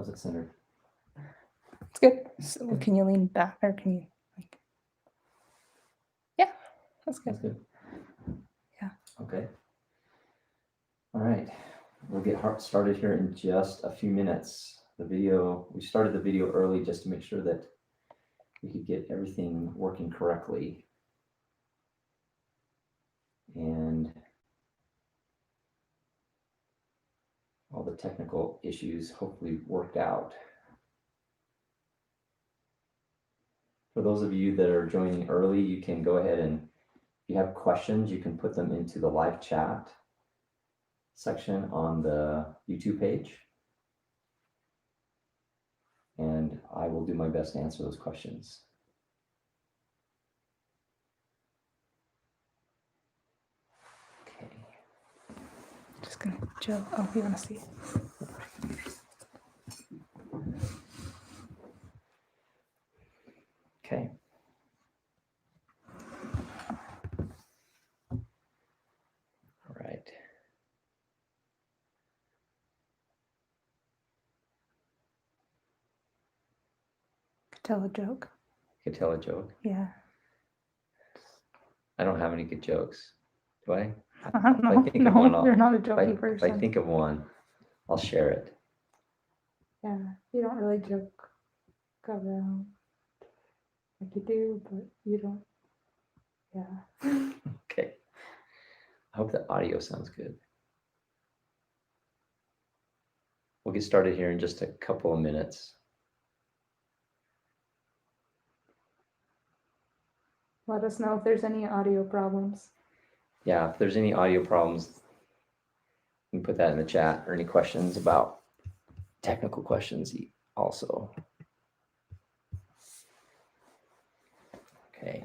How's it centered? It's good. So can you lean back or can you like? Yeah, that's good. That's good. Yeah. Okay. All right. We'll get started here in just a few minutes. We started the video early just to make sure that we could get everything working correctly. And all the technical issues hopefully worked out. For those of you that are joining early, you can go ahead and, if you have questions, you can put them into the live chat section on the YouTube page. And I will do my best to answer those questions. Okay. Just gonna Joe. Oh, you want to see? Okay. All right. Tell a joke. You could tell a joke. Yeah. I don't have any good jokes. Do I? I don't know. If I think of one, You're not a if jokey if person. I think of one, I'll share it. Yeah, you don't really joke around like you do, but you don't. Yeah. Okay. I hope the audio sounds good. We'll get started here in just a couple of minutes. Let us know if there's any audio problems. Yeah, if there's any audio problems, you can put that in the chat, or any questions about technical questions also. Okay.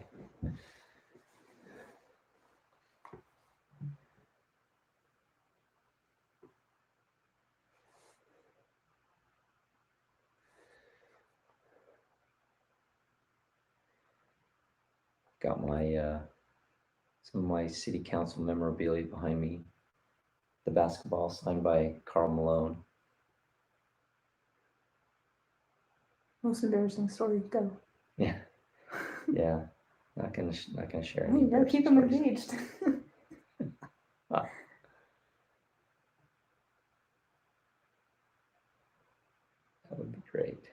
Got my some of my city council memorabilia behind me. The basketball signed by Karl Malone. Most embarrassing story. Go. Yeah, yeah. Not gonna share Oh, any. you gotta keep them stories. engaged. Ah. That would be great.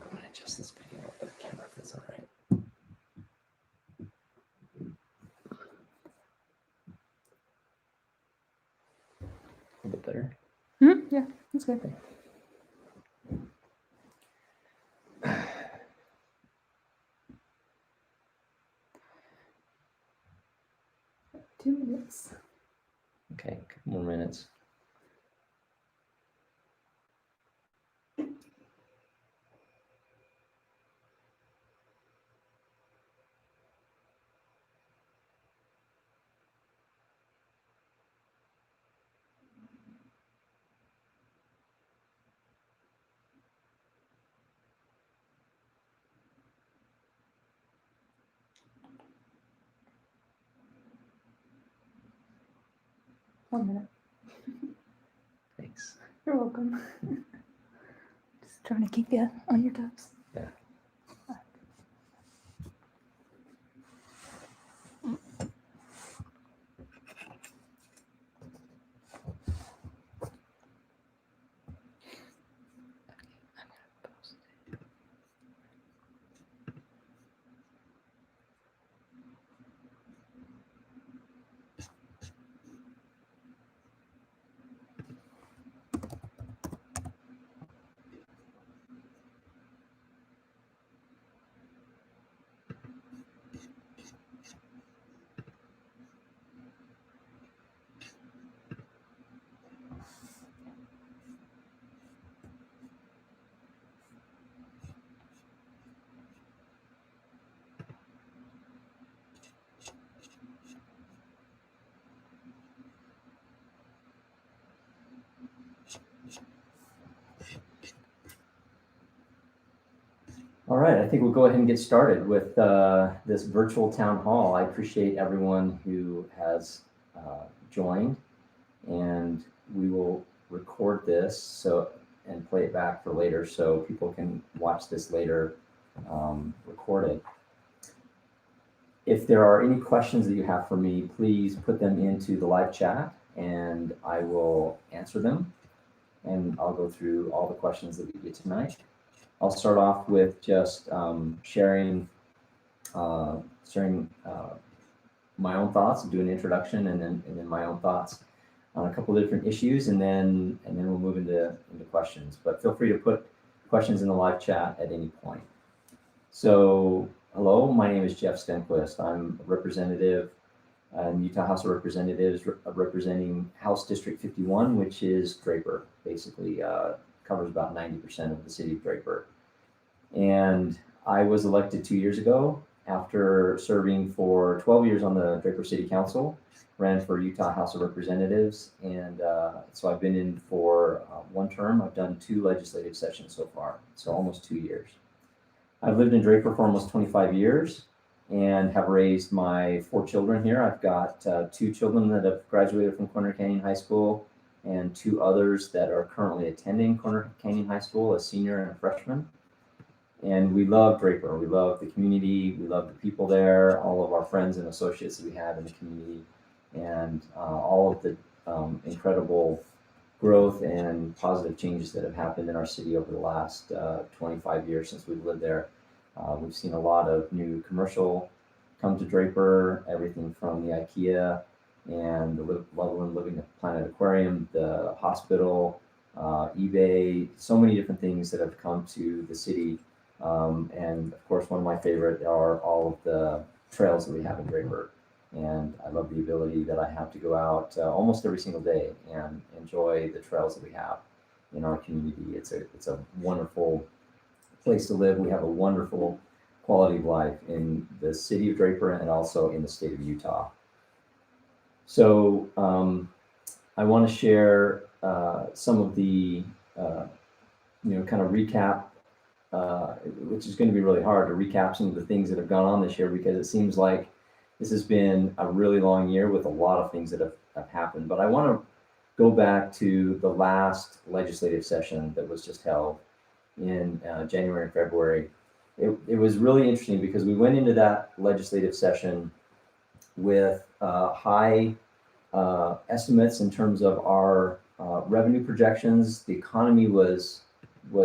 I'm gonna adjust this video up the camera if that's all right. A little bit better. Yeah, that's good. Okay. 2 minutes. Okay, a couple more minutes. One minute. Thanks. You're welcome. Just trying to keep you on your toes. Yeah. All right, I think we'll go ahead and get started with this virtual town hall. I appreciate everyone who has joined, and we will record this and play it back for later so people can watch this later recorded. If there are any questions that you have for me, please put them into the live chat and I will answer them, and I'll go through all the questions that we get tonight. I'll start off with just sharing my own thoughts, do an introduction, and then my own thoughts on a couple of different issues, and then we'll move into questions. But feel free to put questions in the live chat at any point. So, hello, my name is Jeff Stenquist. I'm a representative in Utah House of Representatives, representing House District 51, which is Draper, basically covers about 90% of the city of Draper. And I was elected 2 years ago after serving for 12 years on the Draper City Council, ran for Utah House of Representatives, and so I've been in for one term. I've done 2 legislative sessions so far, so almost 2 years. I've lived in Draper for almost 25 years and have raised my 4 children here. I've got 2 children that have graduated from Corner Canyon High School and 2 others that are currently attending Corner Canyon High School, a senior and a freshman. And we love Draper. We love the community. We love the people there, all of our friends and associates that we have in the community, and all of the incredible growth and positive changes that have happened in our city over the last 25 years since we've lived there. We've seen a lot of new commercial come to Draper, everything from the IKEA and the Loveland Living Planet Aquarium, the hospital, eBay, so many different things that have come to the city. And of course, one of my favorite are all of the trails that we have in Draper. And I love the ability that I have to go out almost every single day and enjoy the trails that we have in our community. It's a wonderful place to live. We have a wonderful quality of life in the city of Draper and also in the state of Utah. So I want to share some of the, kind of recap, which is going to be really hard to recap some of the things that have gone on this year, because it seems like this has been a really long year with a lot of things that have happened. But I want to go back to the last legislative session that was just held in January and February. It was really interesting because we went into that legislative session with high estimates in terms of our revenue projections. The economy was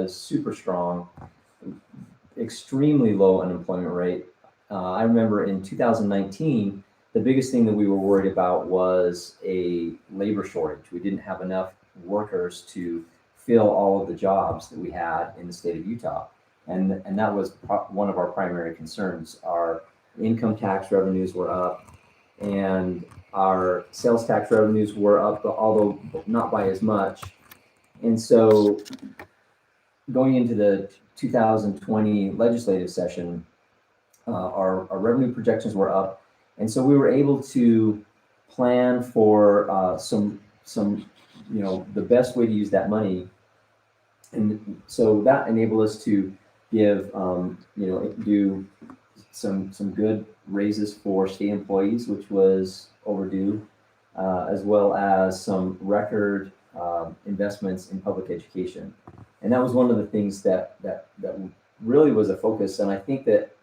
super strong, extremely low unemployment rate. I remember in 2019, the biggest thing that we were worried about was a labor shortage. We didn't have enough workers to fill all of the jobs that we had in the state of Utah. And that was one of our primary concerns. Our income tax revenues were up and our sales tax revenues were up, although not by as much. And so going into the 2020 legislative session, our revenue projections were up. And so we were able to plan for some the best way to use that money. And so that enabled us to give, do some good raises for state employees, which was overdue, as well as some record investments in public education. And that was one of the things that really was a focus. And I think that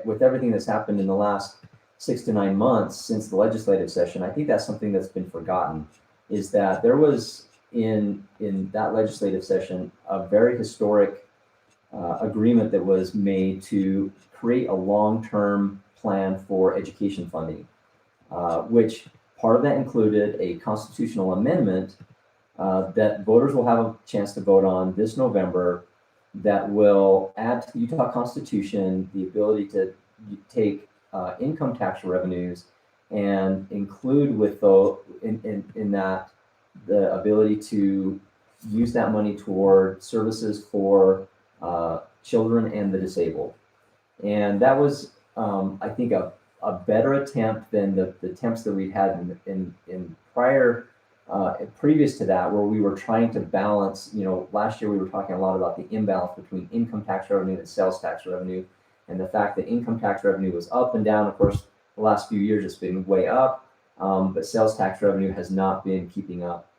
with everything that's happened in the last 6 to 9 months since the legislative session, I think that's something that's been forgotten, is that there was in that legislative session a very historic agreement that was made to create a long-term plan for education funding, which part of that included a constitutional amendment that voters will have a chance to vote on this November that will add to the Utah Constitution the ability to take income tax revenues and include with in that the ability to use that money toward services for children and the disabled. And that was, I think, a better attempt than the attempts that we had in prior previous to that, where we were trying to balance, last year we were talking a lot about the imbalance between income tax revenue and sales tax revenue, and the fact that income tax revenue was up and down. Of course, the last few years it's been way up, but sales tax revenue has not been keeping up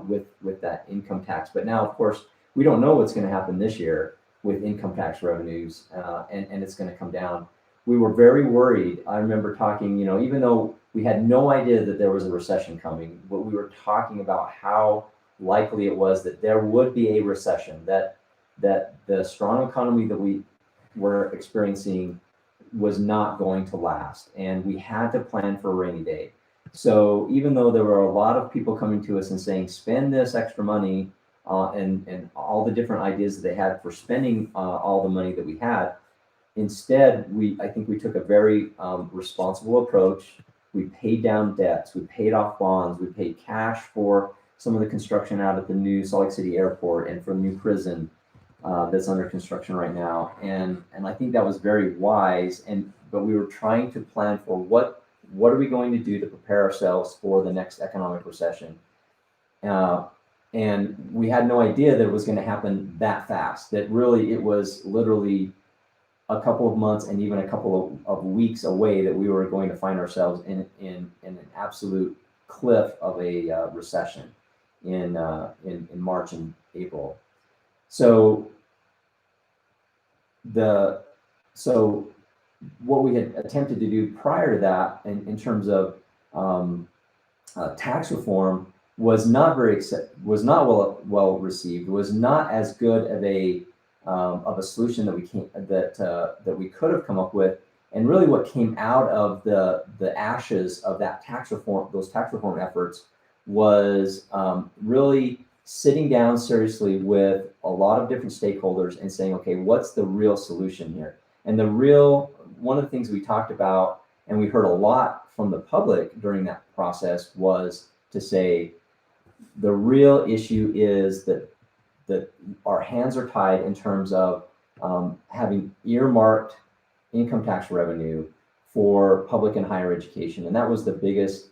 with that income tax. But now, of course, we don't know what's going to happen this year with income tax revenues, and it's going to come down. We were very worried. I remember talking, even though we had no idea that there was a recession coming, but we were talking about how likely it was that there would be a recession, that the strong economy that we were experiencing was not going to last, and we had to plan for a rainy day. So even though there were a lot of people coming to us and saying, spend this extra money, and all the different ideas that they had for spending all the money that we had, instead, I think we took a very responsible approach. We paid down debts, we paid off bonds, we paid cash for some of the construction out at the new Salt Lake City airport and for the new prison that's under construction right now. And I think that was very wise. But we were trying to plan for what are we going to do to prepare ourselves for the next economic recession. And we had no idea that it was going to happen that fast, that really it was literally a couple of months and even a couple of weeks away that we were going to find ourselves in an absolute cliff of a recession in March and April. So what we had attempted to do prior to that in terms of tax reform was not well received, was not as good of a solution that we could have come up with. And really what came out of the ashes of that those tax reform efforts was really sitting down seriously with a lot of different stakeholders and saying, okay, what's the real solution here? And one of the things we talked about, and we heard a lot from the public during that process, was to say, the real issue is that our hands are tied in terms of having earmarked income tax revenue for public and higher education. And that was the biggest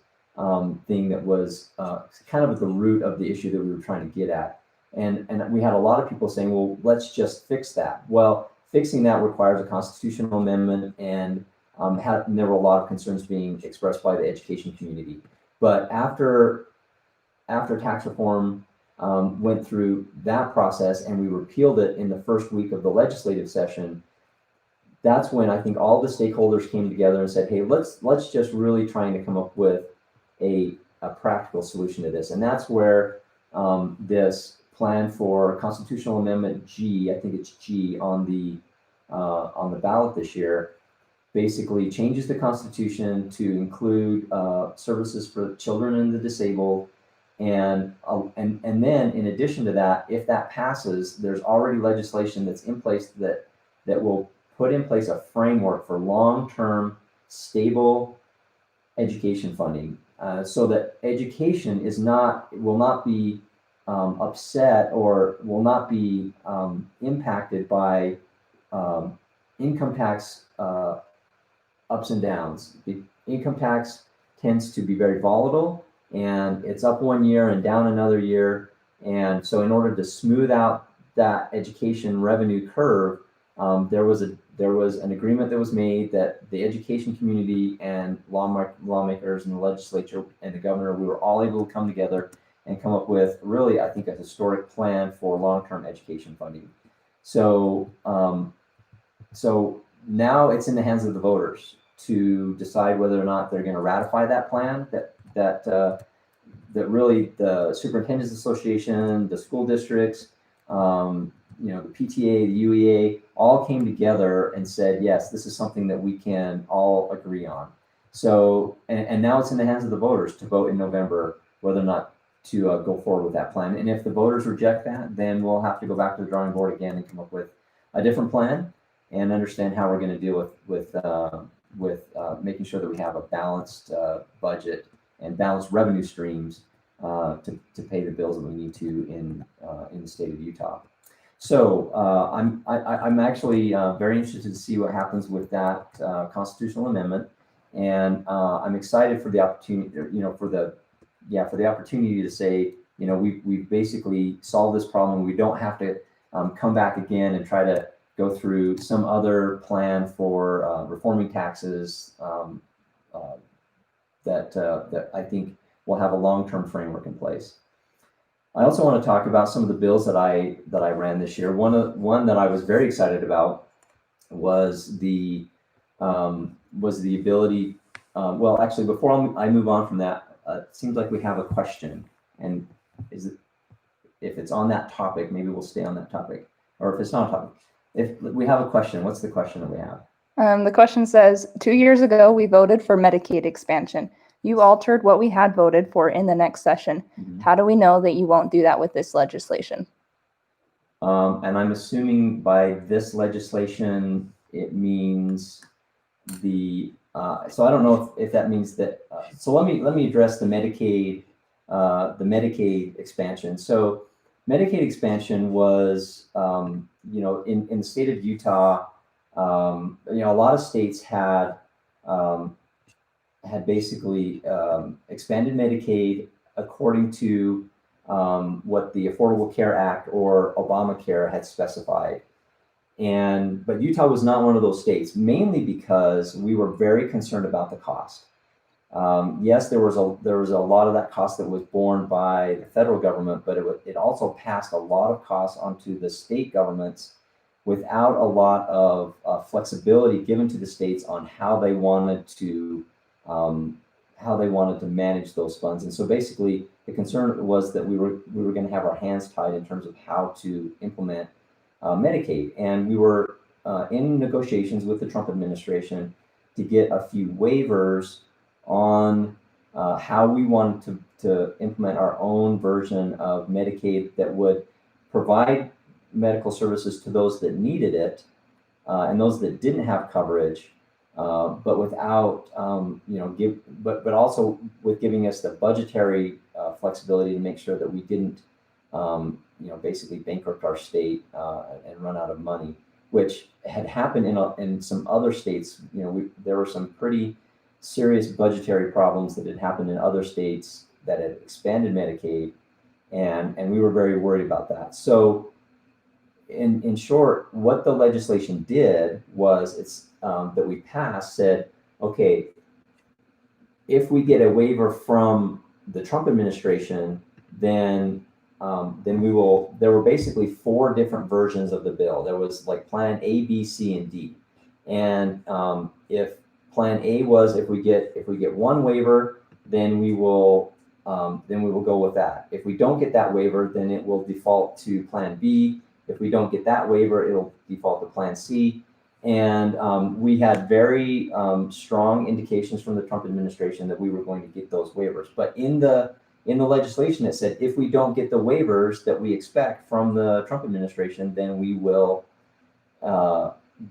thing that was kind of at the root of the issue that we were trying to get at. And we had a lot of people saying, well, let's just fix that. Well, fixing that requires a constitutional amendment, and there were a lot of concerns being expressed by the education community. But after tax reform went through that process and we repealed it in the first week of the legislative session, that's when I think all the stakeholders came together and said, hey, let's just really trying to come up with a practical solution to this. And that's where this plan for Constitutional Amendment G, I think it's G, on the ballot this year, basically changes the Constitution to include services for children and the disabled. And then in addition to that, if that passes, there's already legislation that's in place that will put in place a framework for long-term stable education funding, so that education will not be upset or will not be impacted by income tax ups and downs. The income tax tends to be very volatile, and it's up one year and down another year. And so in order to smooth out that education revenue curve, there was an agreement that was made that the education community and lawmakers and the legislature and the governor, we were all able to come together and come up with really, I think, a historic plan for long-term education funding. So now it's in the hands of the voters to decide whether or not they're going to ratify that plan, that really the Superintendents Association, the school districts, the PTA, the UEA, all came together and said, yes, this is something that we can all agree on. So, and now it's in the hands of the voters to vote in November whether or not to go forward with that plan. And if the voters reject that, then we'll have to go back to the drawing board again and come up with a different plan and understand how we're going to deal with making sure that we have a balanced budget and balanced revenue streams to pay the bills that we need to in the state of Utah. So I'm actually very interested to see what happens with that constitutional amendment, and I'm excited for the opportunity, for for the opportunity to say, we've basically solved this problem. We don't have to come back again and try to go through some other plan for reforming taxes that I think will have a long-term framework in place. I also want to talk about some of the bills that I ran this year. One that I was very excited about was the ability. Well, actually, before I move on from that, it seems like we have a question, and if it's on that topic, maybe we'll stay on that topic, or if it's not a topic. If we have a question, what's the question that we have? The question says, 2 years ago, we voted for Medicaid expansion. You altered what we had voted for in the next session. Mm-hmm. How do we know that you won't do that with this legislation? And I'm assuming by this legislation, it means so I don't know if that means that, so let me address the Medicaid expansion. So Medicaid expansion was, in the state of Utah, a lot of states had basically expanded Medicaid according to what the Affordable Care Act or Obamacare had specified. But Utah was not one of those states, mainly because we were very concerned about the cost. Yes, there was a lot of that cost that was borne by the federal government, but it also passed a lot of costs onto the state governments without a lot of flexibility given to the states on how they wanted to manage those funds. And so basically, the concern was that we were going to have our hands tied in terms of how to implement Medicaid. And we were in negotiations with the Trump administration to get a few waivers on how we wanted to implement our own version of Medicaid that would provide medical services to those that needed it and those that didn't have coverage, but without, but also with giving us the budgetary flexibility to make sure that we didn't, basically bankrupt our state and run out of money, which had happened in some other states. There were some pretty serious budgetary problems that had happened in other states that had expanded Medicaid, and we were very worried about that. So in short, what the legislation did was that we passed said, okay, if we get a waiver from the Trump administration, then we will. There were basically 4 different versions of the bill. There was like Plan A, B, C, and D. And if Plan A was if we get one waiver, then we will go with that. If we don't get that waiver, then it will default to Plan B. If we don't get that waiver, it'll default to Plan C. And we had very strong indications from the Trump administration that we were going to get those waivers. But in the legislation, it said if we don't get the waivers that we expect from the Trump administration, then we will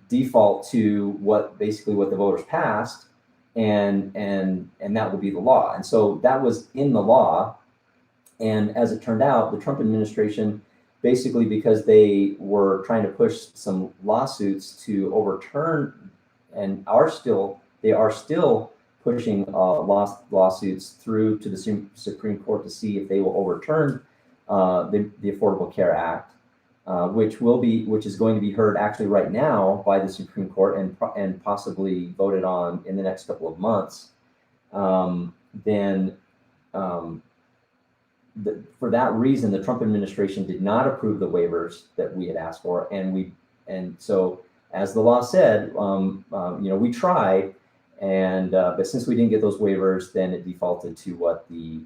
default to what the voters passed, and that will be the law. And so that was in the law. And as it turned out, the Trump administration, basically because they were trying to push some lawsuits to overturn, and they are still pushing lawsuits through to the Supreme Court to see if they will overturn the Affordable Care Act, which is going to be heard actually right now by the Supreme Court and possibly voted on in the next couple of months. For that reason, the Trump administration did not approve the waivers that we had asked for, and so as the law said, we tried, but since we didn't get those waivers, then it defaulted to what the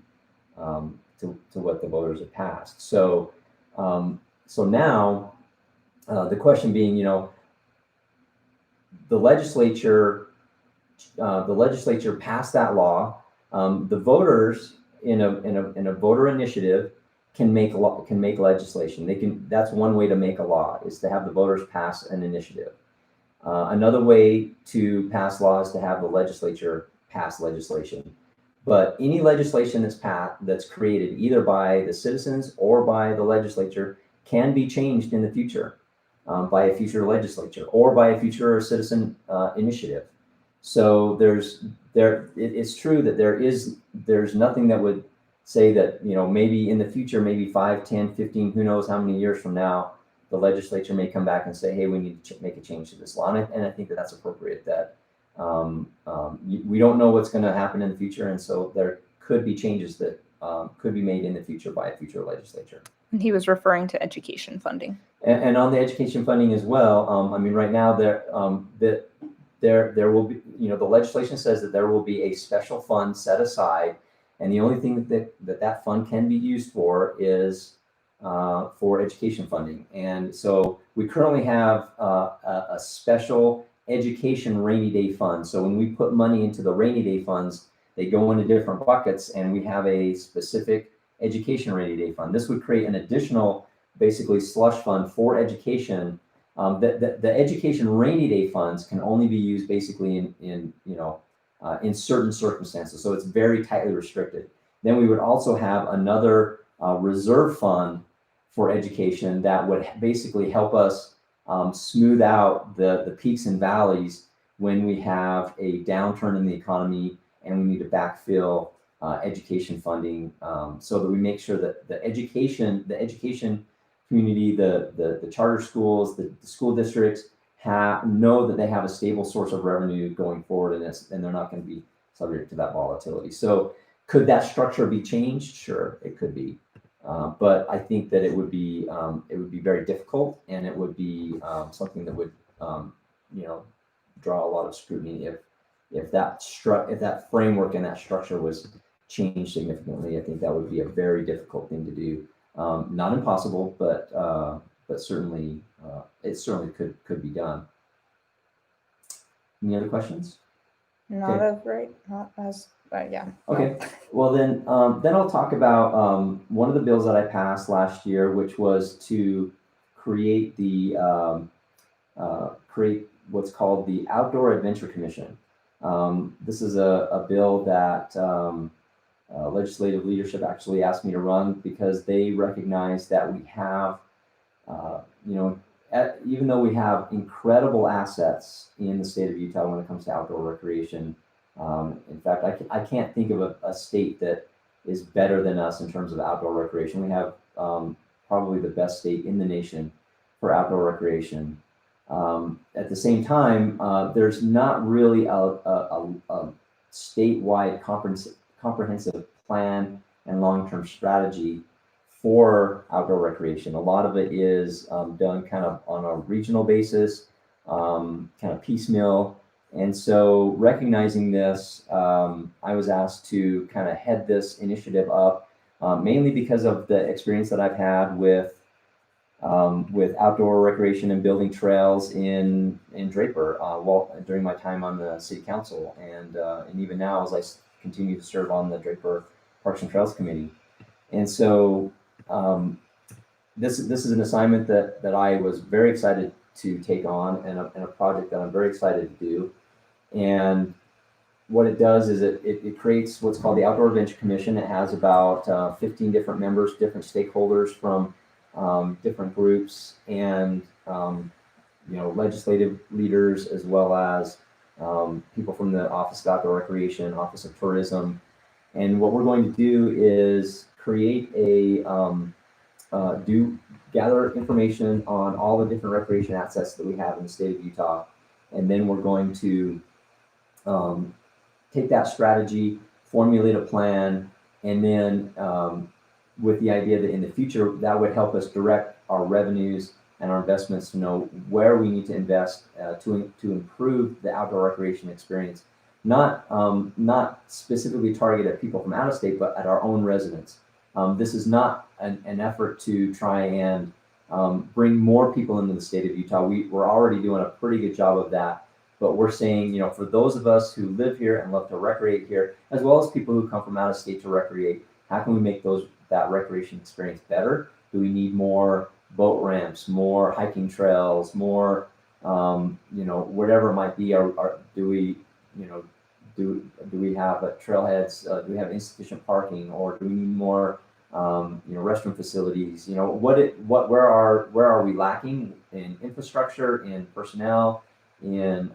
voters had passed. So now the question being, the legislature passed that law. The voters in a voter initiative can make legislation. That's one way to make a law, is to have the voters pass an initiative. Another way to pass law is to have the legislature pass legislation. But any legislation that's created either by the citizens or by the legislature can be changed in the future by a future legislature or by a future citizen initiative. So it's true that there's nothing that would say that, maybe in the future, maybe 5, 10, 15, who knows how many years from now, the legislature may come back and say, hey, we need to make a change to this law. And I think that that's appropriate, that we don't know what's going to happen in the future. And so there could be changes that could be made in the future by a future legislature. And he was referring to education funding. And on the education funding as well, right now there will be, the legislation says that there will be a special fund set aside, and the only thing that fund can be used for is for education funding. And so we currently have a special education rainy day fund. So when we put money into the rainy day funds, they go into different buckets, and we have a specific education rainy day fund. This would create an additional, basically, slush fund for education. The education rainy day funds can only be used basically in certain circumstances. So it's very tightly restricted. Then we would also have another reserve fund for education that would basically help us smooth out the peaks and valleys when we have a downturn in the economy and we need to backfill education funding, so that we make sure that the education community, the charter schools, the school districts know that they have a stable source of revenue going forward, and they're not going to be subject to that volatility. So could that structure be changed? Sure, it could be. But I think that it would be very difficult, and it would be something that would draw a lot of scrutiny if that framework and that structure was changed significantly. I think that would be a very difficult thing to do. Not impossible, but certainly it certainly could be done. Any other questions? Not as yeah. Okay. Well, then I'll talk about one of the bills that I passed last year, which was to create create what's called the Outdoor Adventure Commission. This is a bill that legislative leadership actually asked me to run because they recognize that we have, even though we have incredible assets in the state of Utah when it comes to outdoor recreation. In fact, I can't think of a state that is better than us in terms of outdoor recreation. We have probably the best state in the nation for outdoor recreation. At the same time, there's not really a statewide comprehensive plan and long-term strategy for outdoor recreation. A lot of it is done kind of on a regional basis, kind of piecemeal. And so recognizing this, I was asked to kind of head this initiative up, mainly because of the experience that I've had with outdoor recreation and building trails in Draper during my time on the city council, and even now as I continue to serve on the Draper Parks and Trails Committee. And so this is an assignment that I was very excited to take on, and a project that I'm very excited to do. And what it does is it creates what's called the Outdoor Adventure Commission. It has about 15 different members, different stakeholders from different groups, and legislative leaders, as well as people from the Office of Outdoor Recreation, Office of Tourism. And what we're going to do is create gather information on all the different recreation assets that we have in the state of Utah, and then we're going to take that strategy, formulate a plan, and then with the idea that in the future that would help us direct our revenues and our investments to know where we need to invest to improve the outdoor recreation experience, not specifically targeted at people from out of state, but at our own residents. This is not an effort to try and bring more people into the state of Utah. We're already doing a pretty good job of that, but we're saying, for those of us who live here and love to recreate here, as well as people who come from out of state to recreate, how can we make that recreation experience better? Do we need more boat ramps, more hiking trails, more, whatever it might be? Do we have trailheads? Do we have insufficient parking, or do we need more, restroom facilities? Where are we lacking in infrastructure, in personnel, in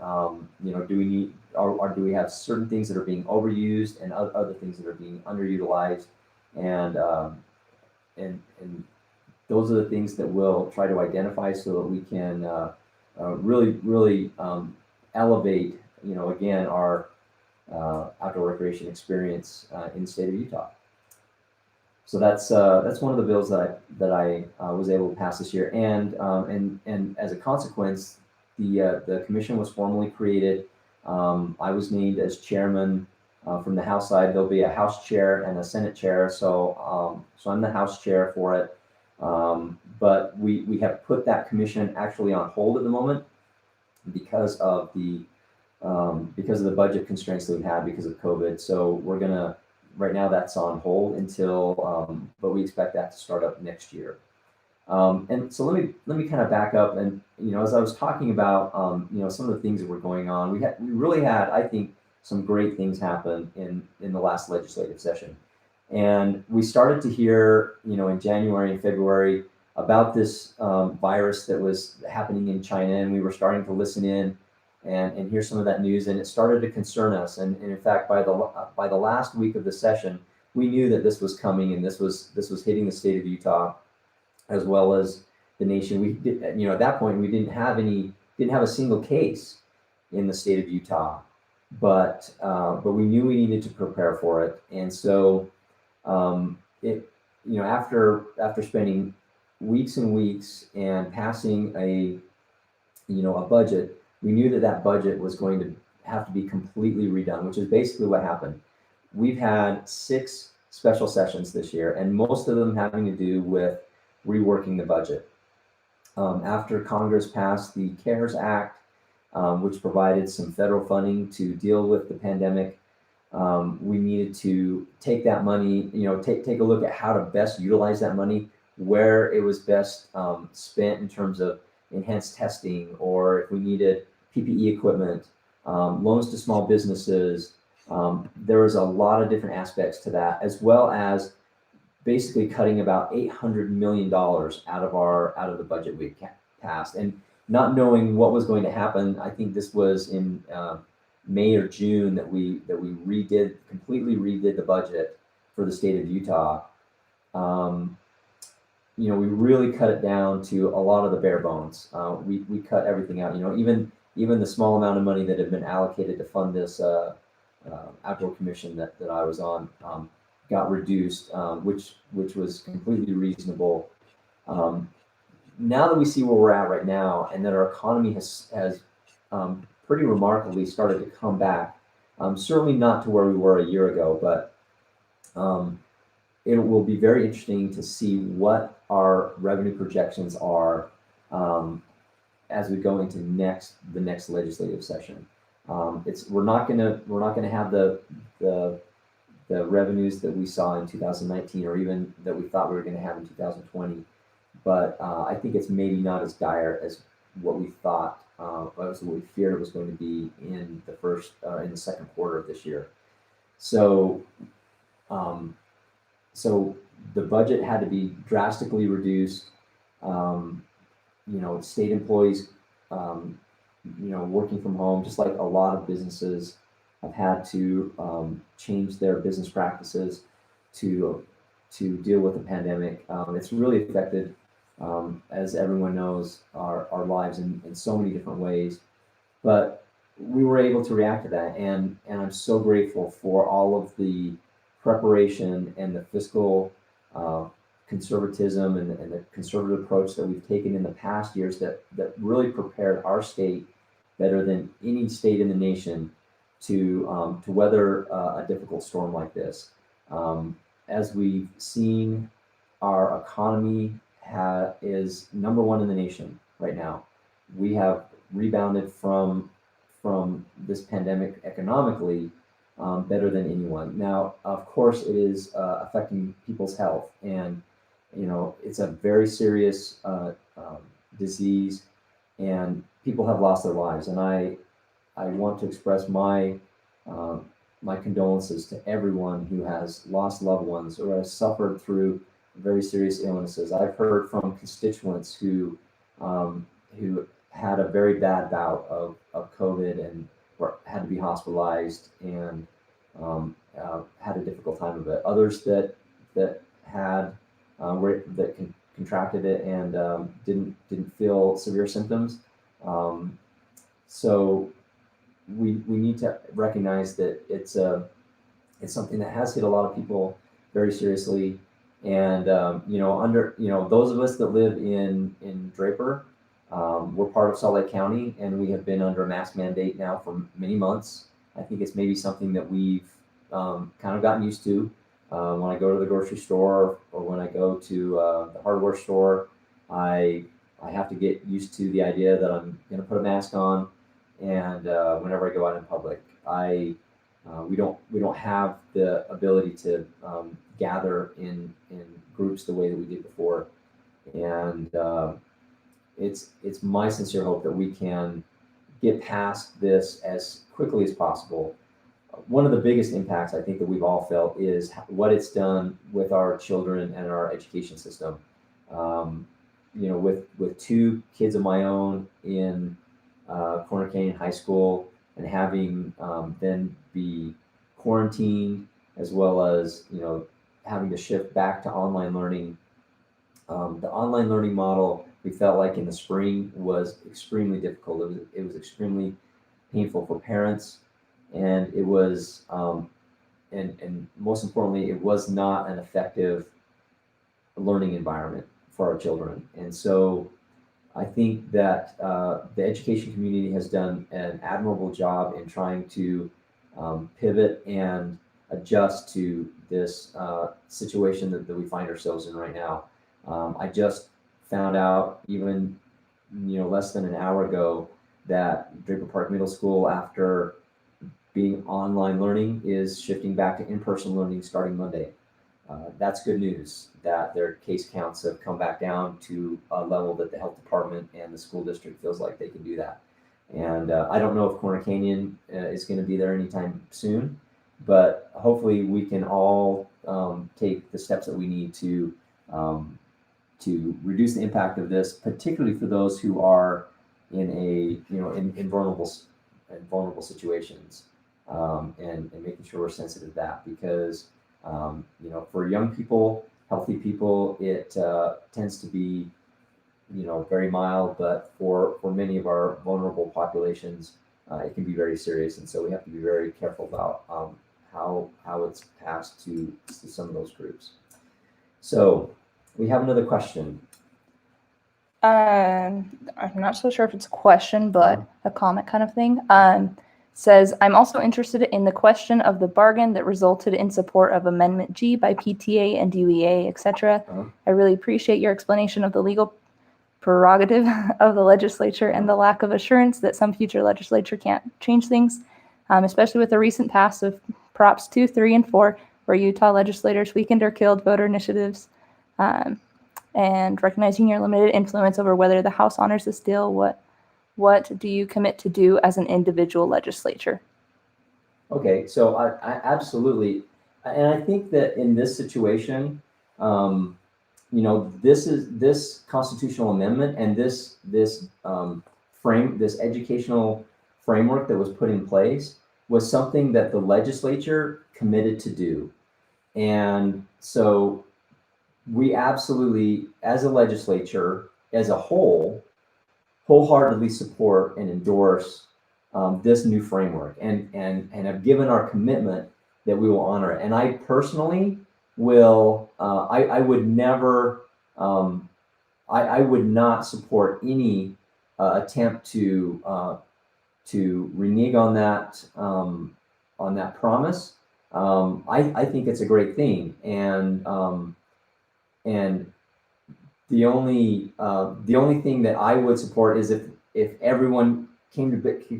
do we have certain things that are being overused and other things that are being underutilized? and and those are the things that we'll try to identify so that we can really elevate, again, our outdoor recreation experience in the state of Utah. So that's one of the bills that I was able to pass this year, and as a consequence, the commission was formally created. I was named as chairman. From the House side, there'll be a House chair and a Senate chair. So I'm the House chair for it. But we have put that commission actually on hold at the moment because of the budget constraints that we have because of COVID. So we're gonna, right now that's on hold until, but we expect that to start up next year. And so let me kind of back up, and as I was talking about some of the things that were going on, we really had, I think, some great things happen in the last legislative session. And we started to hear, in January and February about this virus that was happening in China, and we were starting to listen in and hear some of that news, and it started to concern us. And in fact, by the last week of the session, we knew that this was coming, and this was hitting the state of Utah as well as the nation. We did, at that point, we didn't have a single case in the state of Utah, but we knew we needed to prepare for it. And so after spending weeks and weeks and passing a budget, we knew that budget was going to have to be completely redone, which is basically what happened. We've had 6 special sessions this year, and most of them having to do with reworking the budget. After Congress passed the CARES Act, which provided some federal funding to deal with the pandemic, we needed to take that money, take a look at how to best utilize that money, where it was best spent in terms of enhanced testing, or if we needed PPE equipment, loans to small businesses. There was a lot of different aspects to that, as well as basically cutting about $800 million out of the budget we passed, and not knowing what was going to happen. I think this was in May or June that we completely redid the budget for the state of Utah. We really cut it down to a lot of the bare bones. We cut everything out. Even the small amount of money that had been allocated to fund this outdoor commission that I was on got reduced, which was completely reasonable. Now that we see where we're at right now, and that our economy has pretty remarkably started to come back, certainly not to where we were a year ago, but it will be very interesting to see what our revenue projections are as we go into the next legislative session. We're not gonna have the revenues that we saw in 2019, or even that we thought we were going to have in 2020. But I think it's maybe not as dire as what we thought, as what we feared it was going to be in the second quarter of this year. So the budget had to be drastically reduced. State employees, working from home, just like a lot of businesses, have had to change their business practices to deal with the pandemic. It's really affected, as everyone knows, our lives in so many different ways. But we were able to react to that, and I'm so grateful for all of the preparation and the fiscal conservatism and the conservative approach that we've taken in the past years that really prepared our state better than any state in the nation to weather a difficult storm like this. As we've seen, our economy is number 1 in the nation right now. We have rebounded from this pandemic economically better than anyone. Now, of course, it is affecting people's health, and it's a very serious disease, and people have lost their lives. And I want to express my condolences to everyone who has lost loved ones or has suffered through very serious illnesses. I've heard from constituents who had a very bad bout of COVID and had to be hospitalized and had a difficult time of it. Others that that had contracted it and didn't feel severe symptoms. So we need to recognize that it's something that has hit a lot of people very seriously. And those of us that live in Draper, we're part of Salt Lake County, and we have been under a mask mandate now for many months. I think it's maybe something that we've kind of gotten used to. When I go to the grocery store or when I go to the hardware store, I have to get used to the idea that I'm going to put a mask on, and whenever I go out in public, we don't have the ability to gather in groups the way that we did before, and it's my sincere hope that we can get past this as quickly as possible. One of the biggest impacts I think that we've all felt is what it's done with our children and our education system. With two kids of my own in Corner Canyon High School, and having then be quarantined, as well as having to shift back to online learning. The online learning model, we felt like in the spring, was extremely difficult. It was extremely painful for parents, and it was and most importantly, it was not an effective learning environment for our children. And so I think that the education community has done an admirable job in trying to pivot and adjust to this situation that we find ourselves in right now. I just found out even less than an hour ago that Draper Park Middle School, after being online learning, is shifting back to in-person learning starting Monday. That's good news that their case counts have come back down to a level that the health department and the school district feels like they can do that. And I don't know if Corner Canyon is going to be there anytime soon, but hopefully we can all take the steps that we need to reduce the impact of this, particularly for those who are in vulnerable situations, and making sure we're sensitive to that, because for young people, healthy people, it tends to be very mild, but for many of our vulnerable populations, it can be very serious, and so we have to be very careful about how it's passed to some of those groups. So we have another question. I'm not so sure if it's a question, but a comment kind of thing. Says, I'm also interested in the question of the bargain that resulted in support of Amendment G by PTA and UEA, etc. I really appreciate your explanation of the legal prerogative of the legislature and the lack of assurance that some future legislature can't change things, especially with the recent pass of Props 2, 3, and 4, where Utah legislators weakened or killed voter initiatives, and recognizing your limited influence over whether the House honors this deal, what do you commit to do as an individual legislature? Okay, so I absolutely, and I think that in this situation, this constitutional amendment and this educational framework that was put in place was something that the legislature committed to do. And so we absolutely, as a legislature, as a whole, wholeheartedly support and endorse this new framework, and have given our commitment that we will honor it. And I personally will, I would never, I would not support any attempt to renege on that promise. I think it's a great thing, and the only thing that I would support is if everyone came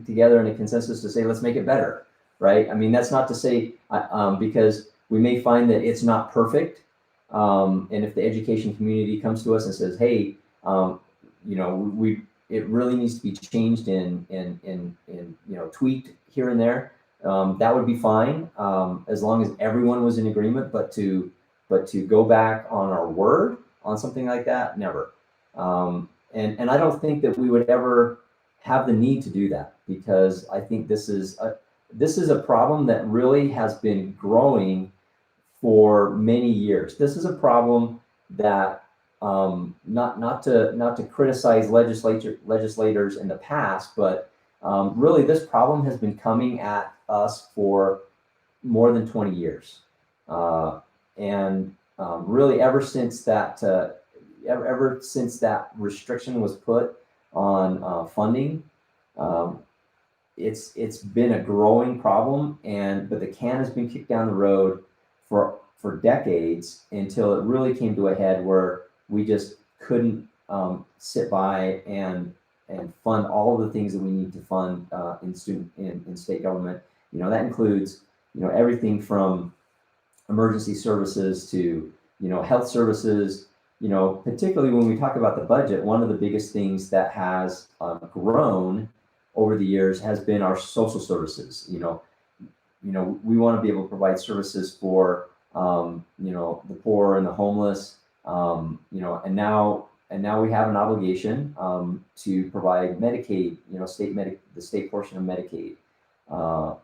together in a consensus to say, let's make it better, right? I mean, that's not to say, because we may find that it's not perfect, and if the education community comes to us and says, hey, it really needs to be changed and tweaked here and there, that would be fine, as long as everyone was in agreement. But to go back on our word on something like that, never. And I don't think that we would ever have the need to do that, because I think this is a problem that really has been growing for many years. This is a problem that not to criticize legislators in the past, but really this problem has been coming at us for more than 20 years, and really ever since that restriction was put on funding. It's been a growing problem, but the can has been kicked down the road for decades until it really came to a head where we just couldn't sit by and fund all of the things that we need to fund in state government. That includes everything from emergency services to health services. Particularly when we talk about the budget, one of the biggest things that has grown over the years has been our social services. We want to be able to provide services for the poor and the homeless. And now we have an obligation to provide Medicaid, the state portion of Medicaid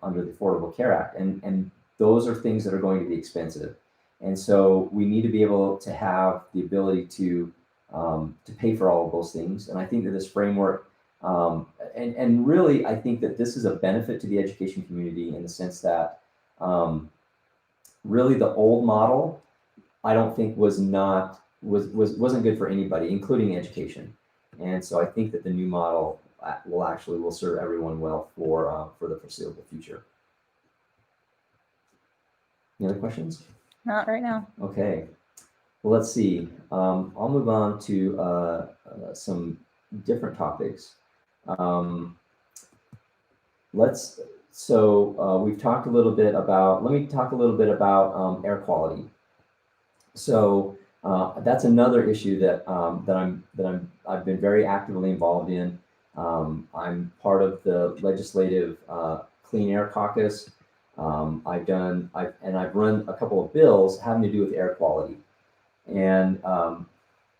under the Affordable Care Act, and those are things that are going to be expensive, and so we need to be able to have the ability to pay for all of those things. And I think that this framework, and really, I think that this is a benefit to the education community in the sense that really the old model, I don't think wasn't good for anybody, including education. And so I think that the new model will serve everyone well for the foreseeable future. Any other questions? Not right now. Okay. Well, let's see. I'll move on to some different topics. We've talked a little bit about, let me talk a little bit about air quality. So that's another issue that I've been very actively involved in. I'm part of the legislative Clean Air Caucus. I've run a couple of bills having to do with air quality. And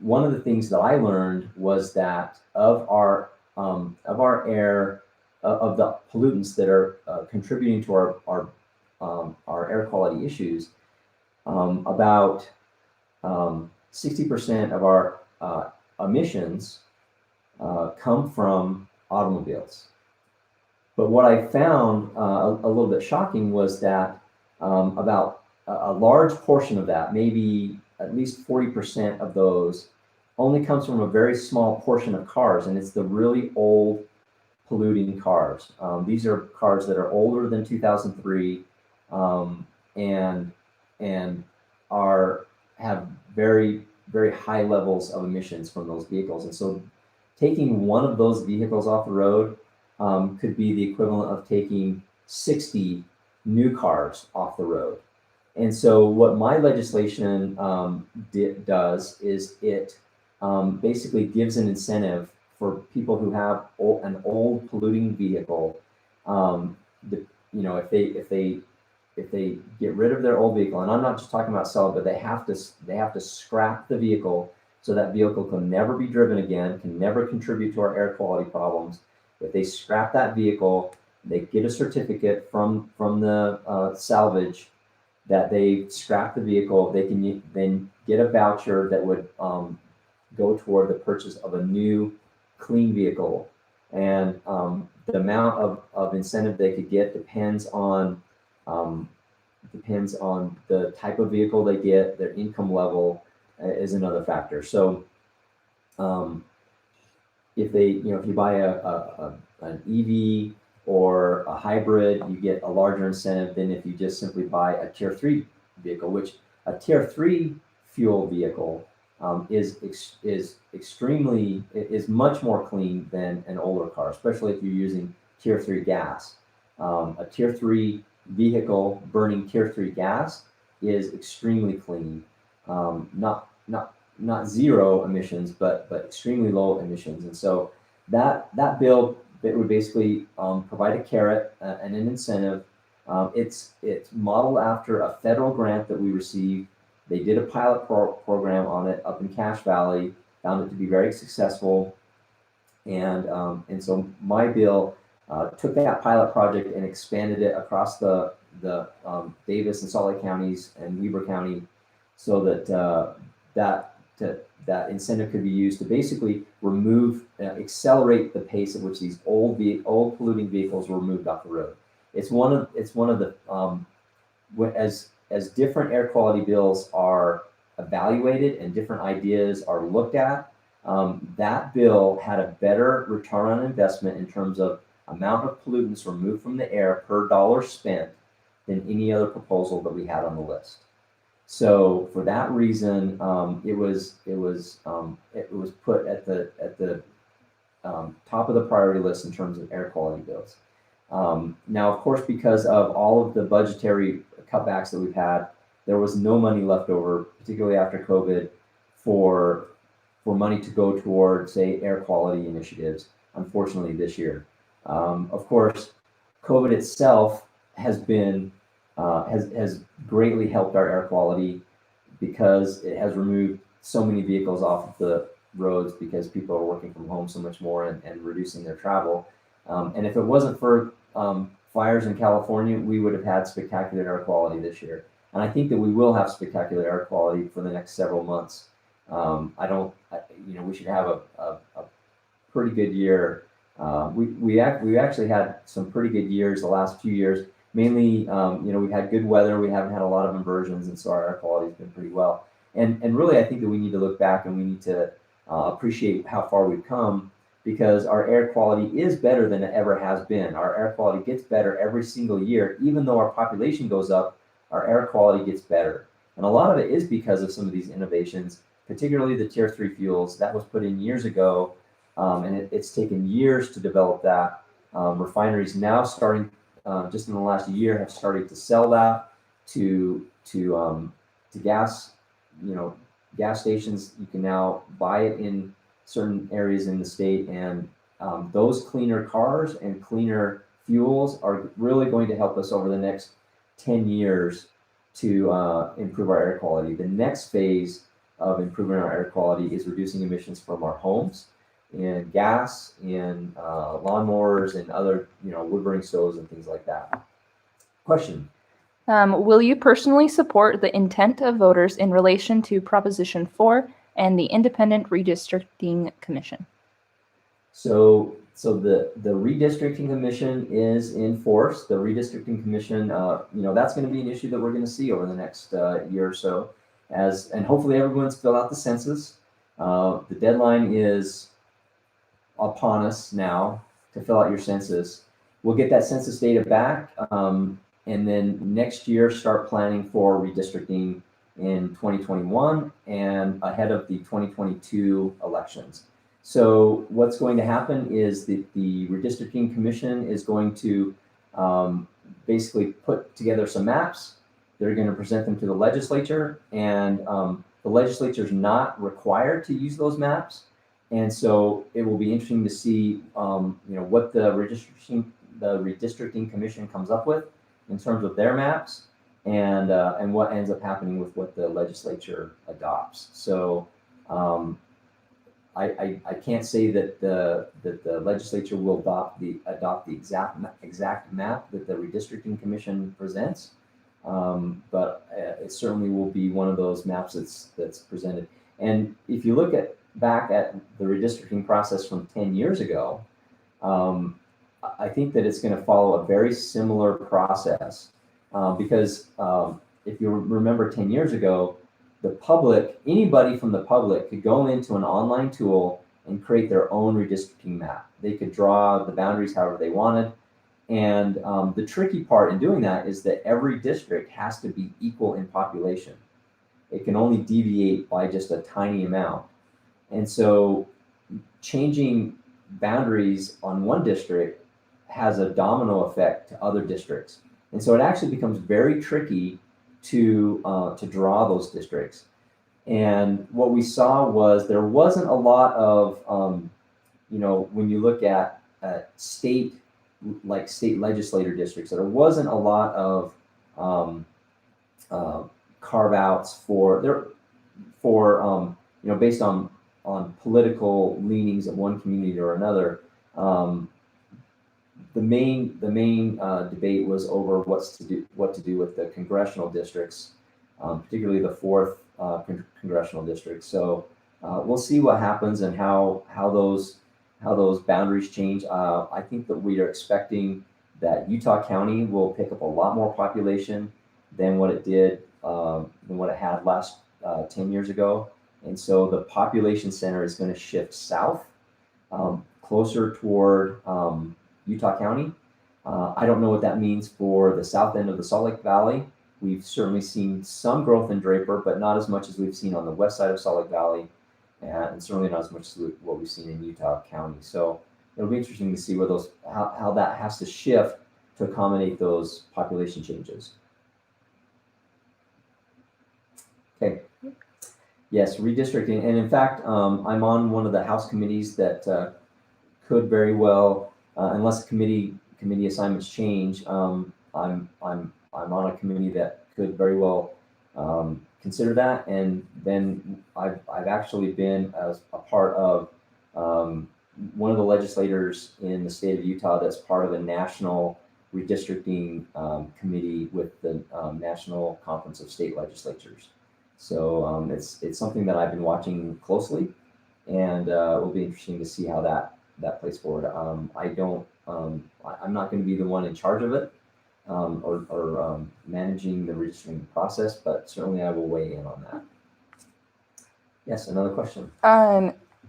one of the things that I learned was that of our air, of the pollutants that are contributing to our air quality issues, about 60% of our emissions come from automobiles. But what I found a little bit shocking was that about a large portion of that, maybe at least 40% of those, only comes from a very small portion of cars, and it's the really old polluting cars. These are cars that are older than 2003 and have very, very high levels of emissions from those vehicles. And so taking one of those vehicles off the road could be the equivalent of taking 60 new cars off the road. And so what my legislation does is it basically gives an incentive for people who have an old polluting vehicle. If they get rid of their old vehicle, and I'm not just talking about sell it, but they have to scrap the vehicle, so that vehicle can never be driven again, can never contribute to our air quality problems. If they scrap that vehicle, they get a certificate from the salvage that they scrap the vehicle. They can then get a voucher that would go toward the purchase of a new clean vehicle. And the amount of incentive they could get depends on the type of vehicle they get. Their income level is another factor. So if you buy an EV or a hybrid, you get a larger incentive than if you just simply buy a tier 3 vehicle, which a tier 3 fuel vehicle is much more clean than an older car, especially if you're using tier 3 gas. A tier 3 vehicle burning tier 3 gas is extremely clean, not zero emissions, but extremely low emissions. And so that bill, it would basically provide a carrot and an incentive. It's modeled after a federal grant that we received. They did a pilot program on it up in Cache Valley, found it to be very successful. And so my bill took that pilot project and expanded it across the the Davis and Salt Lake counties and Weber County, so that that incentive could be used to basically remove, accelerate the pace at which these old polluting vehicles were moved off the road. It's one of the as different air quality bills are evaluated and different ideas are looked at, that bill had a better return on investment in terms of amount of pollutants removed from the air per dollar spent than any other proposal that we had on the list. So for that reason, it was put at the top of the priority list in terms of air quality bills. Now, of course, because of all of the budgetary cutbacks that we've had, there was no money left over, particularly after COVID, for money to go toward, say, air quality initiatives, unfortunately, this year. Of course, COVID itself has been has greatly helped our air quality because it has removed so many vehicles off of the roads because people are working from home so much more and reducing their travel. And if it wasn't for fires in California, we would have had spectacular air quality this year. And I think that we will have spectacular air quality for the next several months. We should have a pretty good year. We actually had some pretty good years the last few years. Mainly, we've had good weather. We haven't had a lot of inversions, and so our air quality has been pretty well. And really, I think that we need to look back and we need to appreciate how far we've come, because our air quality is better than it ever has been. Our air quality gets better every single year. Even though our population goes up, our air quality gets better. And a lot of it is because of some of these innovations, particularly the Tier 3 fuels that was put in years ago. And it's taken years to develop that. Refineries now starting, just in the last year, have started to sell that to gas, gas stations. You can now buy it in certain areas in the state, and those cleaner cars and cleaner fuels are really going to help us over the next 10 years to improve our air quality. The next phase of improving our air quality is reducing emissions from our homes, in gas, in lawnmowers, and other, wood burning stoves and things like that. Question. Will you personally support the intent of voters in relation to Proposition 4 and the Independent Redistricting Commission? So the Redistricting Commission is in force. The Redistricting Commission, that's going to be an issue that we're going to see over the next year or so, and hopefully everyone's filled out the census. The deadline is upon us now to fill out your census. We'll get that census data back, and then next year start planning for redistricting in 2021 and ahead of the 2022 elections. So what's going to happen is that the Redistricting Commission is going to basically put together some maps. They're going to present them to the legislature, and the legislature is not required to use those maps. And so it will be interesting to see, what the Redistricting Commission comes up with in terms of their maps, and what ends up happening with what the legislature adopts. So I can't say that the legislature will adopt the exact map that the Redistricting Commission presents, but it certainly will be one of those maps that's presented. And if you look back at the redistricting process from 10 years ago, I think that it's going to follow a very similar process, because if you remember 10 years ago, anybody from the public could go into an online tool and create their own redistricting map. They could draw the boundaries however they wanted. And the tricky part in doing that is that every district has to be equal in population. It can only deviate by just a tiny amount. And so changing boundaries on one district has a domino effect to other districts. And so it actually becomes very tricky to draw those districts. And what we saw was there wasn't a lot of, when you look at state legislator districts, there wasn't a lot of carve outs based on political leanings of one community or another. the main debate was over what to do with the congressional districts, particularly the 4th congressional district. So we'll see what happens and how those boundaries change. I think that we are expecting that Utah County will pick up a lot more population than what it did, than what it had last 10 years ago. And so the population center is going to shift south, closer toward Utah County. I don't know what that means for the south end of the Salt Lake Valley. We've certainly seen some growth in Draper, but not as much as we've seen on the west side of Salt Lake Valley, and certainly not as much as what we've seen in Utah County. So it'll be interesting to see where how that has to shift to accommodate those population changes. Okay. Yes, redistricting, and in fact, I'm on one of the House committees that could very well, unless committee assignments change, I'm on a committee that could very well consider that. And then I've actually been as a part of one of the legislators in the state of Utah that's part of a national redistricting committee with the National Conference of State Legislatures. So it's something that I've been watching closely, and it will be interesting to see how that plays forward. I'm not going to be the one in charge of it or managing the redistricting process, but certainly I will weigh in on that. Yes, another question.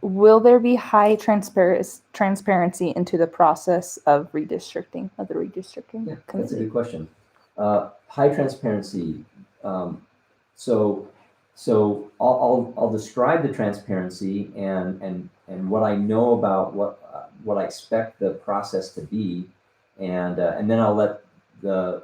Will there be high transparency into the process of redistricting, of the redistricting? Yeah, that's a good question. High transparency. So I'll describe the transparency and what I know about what I expect the process to be, and then I'll let the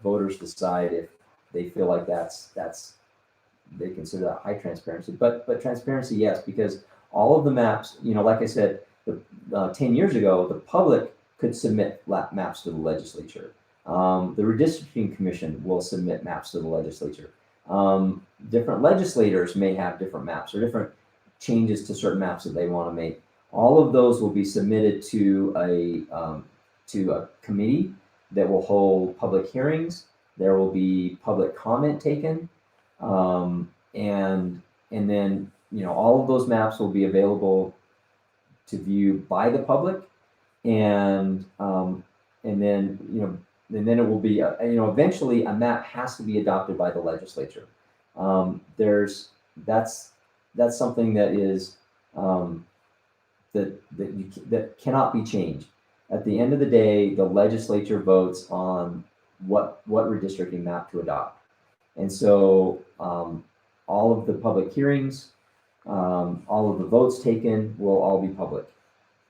voters decide if they feel like they consider that high transparency. But transparency, yes, because all of the maps, like I said, 10 years ago, the public could submit maps to the legislature. The Redistricting Commission will submit maps to the legislature. Different legislators may have different maps or different changes to certain maps that they want to make. All of those will be submitted to a committee that will hold public hearings. There will be public comment taken, and then all of those maps will be available to view by the public, and then it will be eventually a map has to be adopted by the legislature. That's something that is that cannot be changed. At the end of the day, the legislature votes on what redistricting map to adopt, and so all of the public hearings, all of the votes taken will all be public.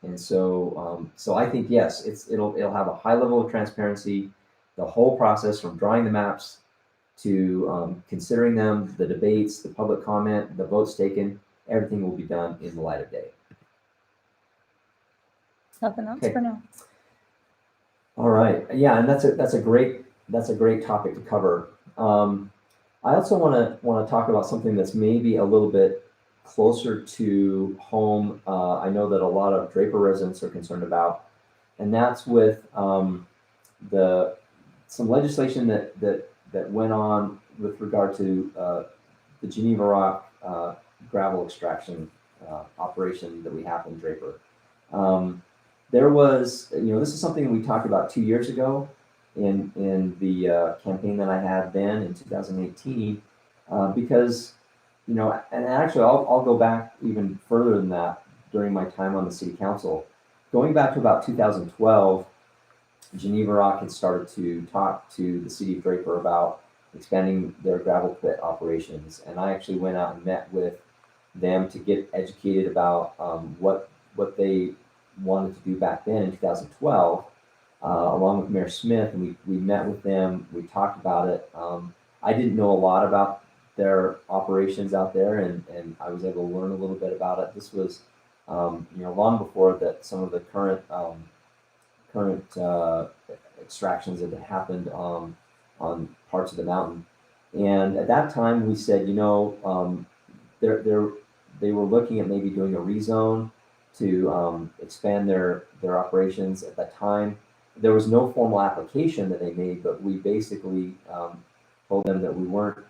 And so I think yes, it'll have a high level of transparency. The whole process from drawing the maps to considering them, the debates, the public comment, the votes taken, everything will be done in the light of day. Nothing else for now. All right, yeah, and that's a great topic to cover. I also want to talk about something that's maybe a little bit closer to home. I know that a lot of Draper residents are concerned about, and that's with some legislation that went on with regard to the Geneva Rock gravel extraction operation that we have in Draper. There was, this is something we talked about 2 years ago in the campaign that I had then in 2018, because, and actually I'll go back even further than that during my time on the city council. Going back to about 2012, Geneva Rock had started to talk to the city of Draper about expanding their gravel pit operations. And I actually went out and met with them to get educated about what they wanted to do back then in 2012, along with Mayor Smith. And we met with them, we talked about it. I didn't know a lot about their operations out there, and I was able to learn a little bit about it. This was, long before that some of the current extractions that had happened on parts of the mountain. And at that time we said, they were looking at maybe doing a rezone to expand their operations. At that time, there was no formal application that they made, but we basically told them that we weren't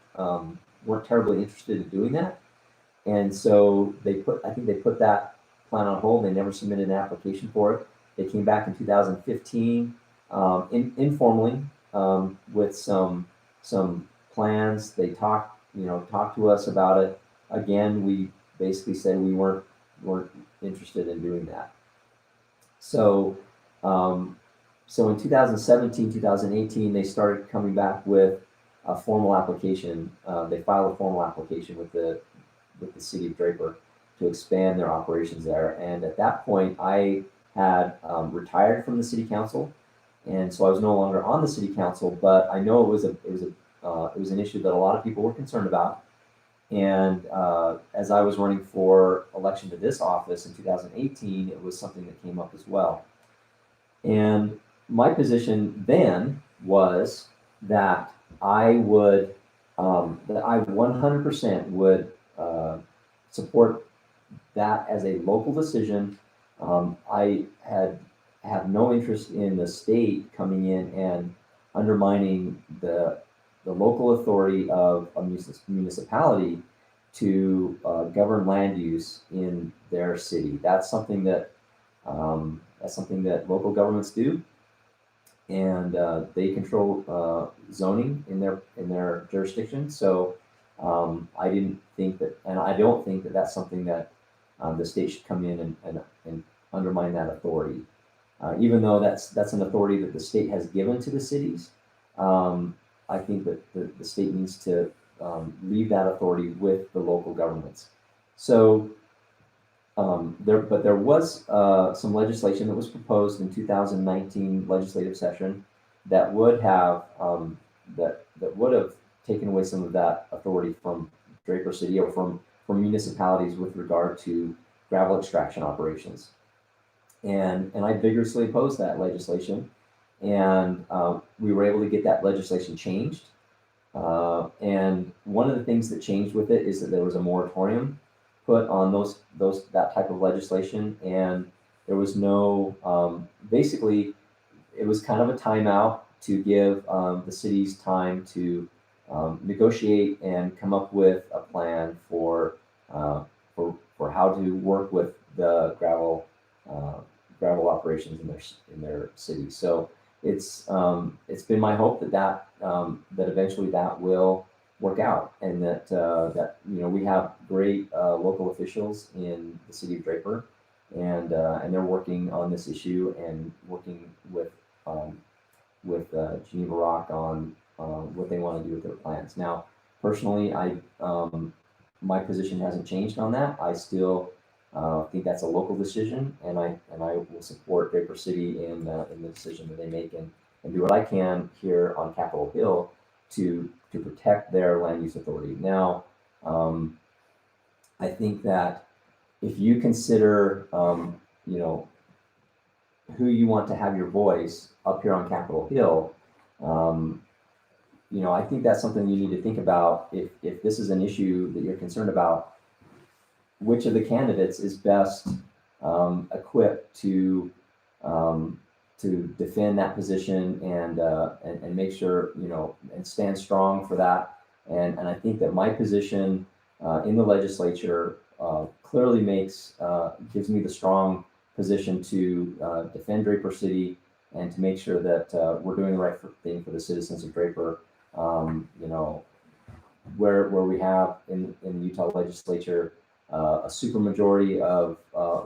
terribly interested in doing that. And so I think they put that plan on hold. They never submitted an application for it. They came back in 2015 informally with some plans. They talked to us about it. Again, we basically said we weren't interested in doing that. So so in 2017, 2018, they started coming back with a formal application. They filed a formal application with the city of Draper to expand their operations there. And at that point, I had retired from the city council, and so I was no longer on the city council. But I know it was an issue that a lot of people were concerned about. And as I was running for election to this office in 2018, it was something that came up as well. And my position then was that I would, that I 100% would support that as a local decision. I have no interest in the state coming in and undermining the local authority of a municipality to govern land use in their city. That's something that local governments do, and they control zoning in their jurisdiction. So I didn't think that, and I don't think that that's something that the state should come in and undermine that authority. Even though that's an authority that the state has given to the cities, I think that the state needs to leave that authority with the local governments. So there was some legislation that was proposed in 2019 legislative session that would have taken away some of that authority from Draper City or from municipalities with regard to gravel extraction operations. And I vigorously opposed that legislation, and we were able to get that legislation changed. And one of the things that changed with it is that there was a moratorium put on that type of legislation, and there was no basically it was kind of a timeout to give the cities time to negotiate and come up with a plan for how to work with the gravel operations in their city. So it's been my hope that eventually that will work out, and that we have great local officials in the city of Draper, and they're working on this issue and working with Geneva Rock on what they want to do with their plans. Now, personally, my position hasn't changed on that. I still think that's a local decision, and I will support Draper City in the decision that they make, and do what I can here on Capitol Hill to protect their land use authority. Now, I think that if you consider who you want to have your voice up here on Capitol Hill, I think that's something you need to think about. If this is an issue that you're concerned about, which of the candidates is best equipped to defend that position and make sure and stand strong for that. And I think that my position in the legislature clearly gives me the strong position to defend Draper City and to make sure that we're doing the right thing for the citizens of Draper. Where we have in the Utah legislature a supermajority of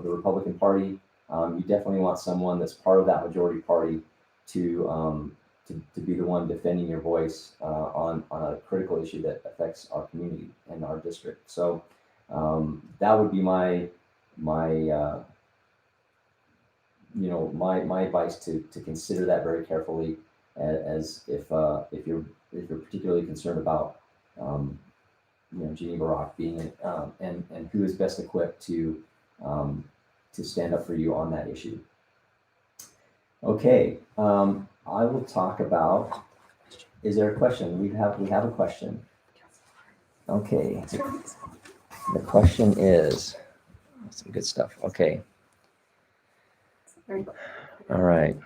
the Republican Party, you definitely want someone that's part of that majority party to be the one defending your voice on a critical issue that affects our community and our district. So that would be my advice to consider that very carefully, as if you're particularly concerned about Geneva Rock being and who is best equipped to stand up for you on that issue. Okay, I will talk about. Is there a question? We have a question. Okay, the question is some good stuff. Okay, All right.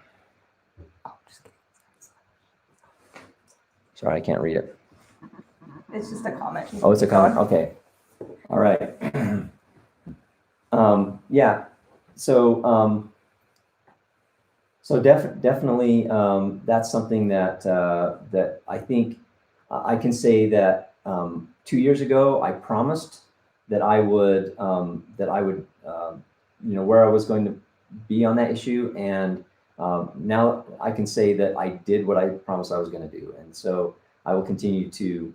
Sorry, I can't read it. It's just a comment. Oh, it's a comment. Okay. All right. Yeah. So, definitely, that's something that that I think I can say that 2 years ago I promised that I would where I was going to be on that issue, and now I can say that I did what I promised I was going to do, and so I will continue to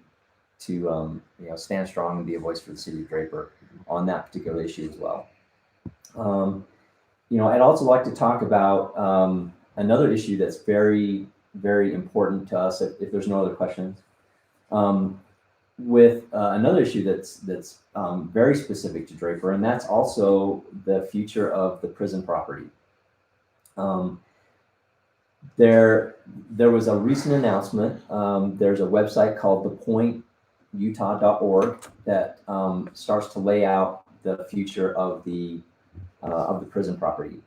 stand strong and be a voice for the city of Draper on that particular issue as well. I'd also like to talk about another issue that's very, very important to us. If there's no other questions, with another issue that's very specific to Draper, and that's also the future of the prison property. There was a recent announcement. There's a website called thepointutah.org that starts to lay out the future of the prison property.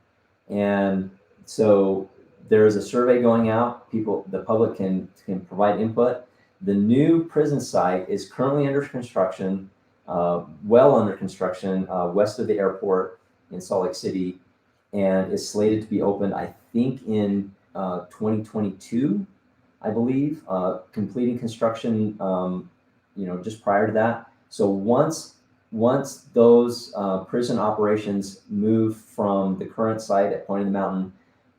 And so there is a survey going out. The public can provide input. The new prison site is currently under construction, well under construction, west of the airport in Salt Lake City, and is slated to be opened, I think, in 2022, I believe, completing construction, just prior to that. So once those prison operations move from the current site at Point of the Mountain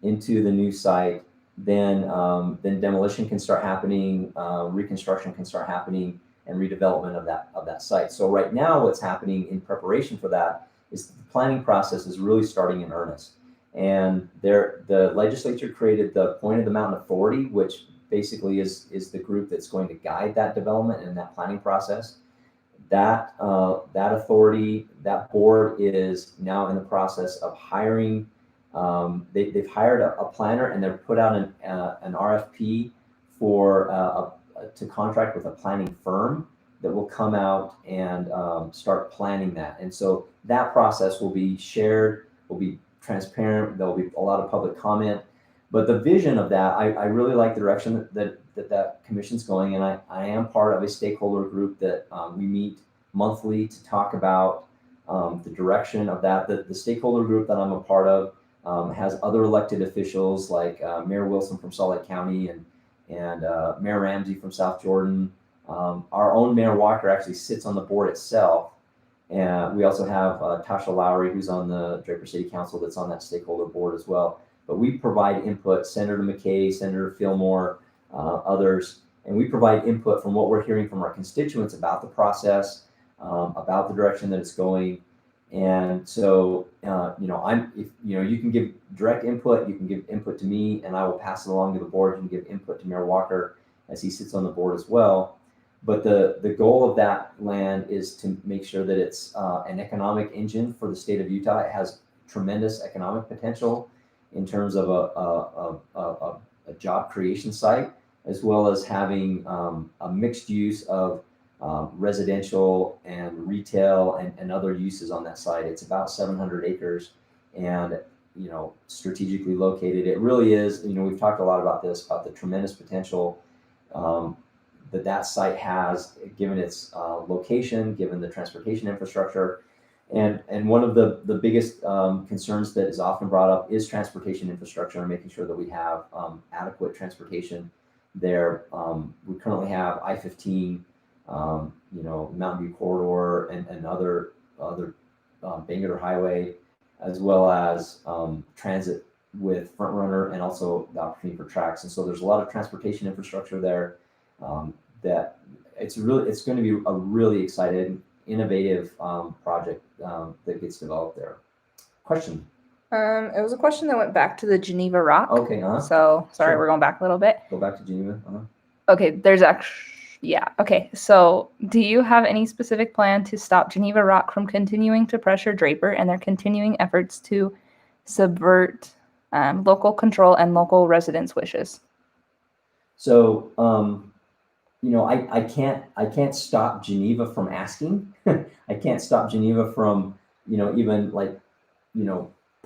into the new site, then demolition can start happening, reconstruction can start happening, and redevelopment of that site. So right now, what's happening in preparation for that is the planning process is really starting in earnest. And the legislature created the Point of the Mountain Authority, which basically is the group that's going to guide that development and that planning process. That authority, that board is now in the process of hiring. They've hired a planner, and they've put out an RFP for to contract with a planning firm that will come out and start planning that. And so that process will be shared, will be transparent. There'll be a lot of public comment. But the vision of that, I really like the direction that commission's going, and I am part of a stakeholder group that we meet monthly to talk about the direction of that. The stakeholder group that I'm a part of has other elected officials like Mayor Wilson from Salt Lake County and Mayor Ramsey from South Jordan. Our own Mayor Walker actually sits on the board itself. And we also have Tasha Lowry, who's on the Draper City Council, that's on that stakeholder board as well. But we provide input, Senator McKay, Senator Fillmore, others, and we provide input from what we're hearing from our constituents about the process, about the direction that it's going. And so, you can give direct input, you can give input to me, and I will pass it along to the board. You can give input to Mayor Walker as he sits on the board as well. But the goal of that land is to make sure that it's an economic engine for the state of Utah. It has tremendous economic potential in terms of a job creation site, as well as having a mixed use of residential and retail and other uses on that site. It's about 700 acres and, strategically located. It really is, we've talked a lot about this, about the tremendous potential that site has, given its location, given the transportation infrastructure. And one of the biggest concerns that is often brought up is transportation infrastructure and making sure that we have adequate transportation there. We currently have I-15, Mountain View Corridor and other Bangerter Highway, as well as transit with Front Runner and also the opportunity for tracks. And so there's a lot of transportation infrastructure there that it's going to be a really exciting, innovative project that gets developed there. Question? It was a question that went back to the Geneva Rock. Okay. So sorry, Sure. We're going back a little bit. Go back to Geneva. Okay, there's actually, yeah. Okay, so do you have any specific plan to stop Geneva Rock from continuing to pressure Draper and their continuing efforts to subvert local control and local residents' wishes? So, I can't stop Geneva from asking. I can't stop Geneva from, even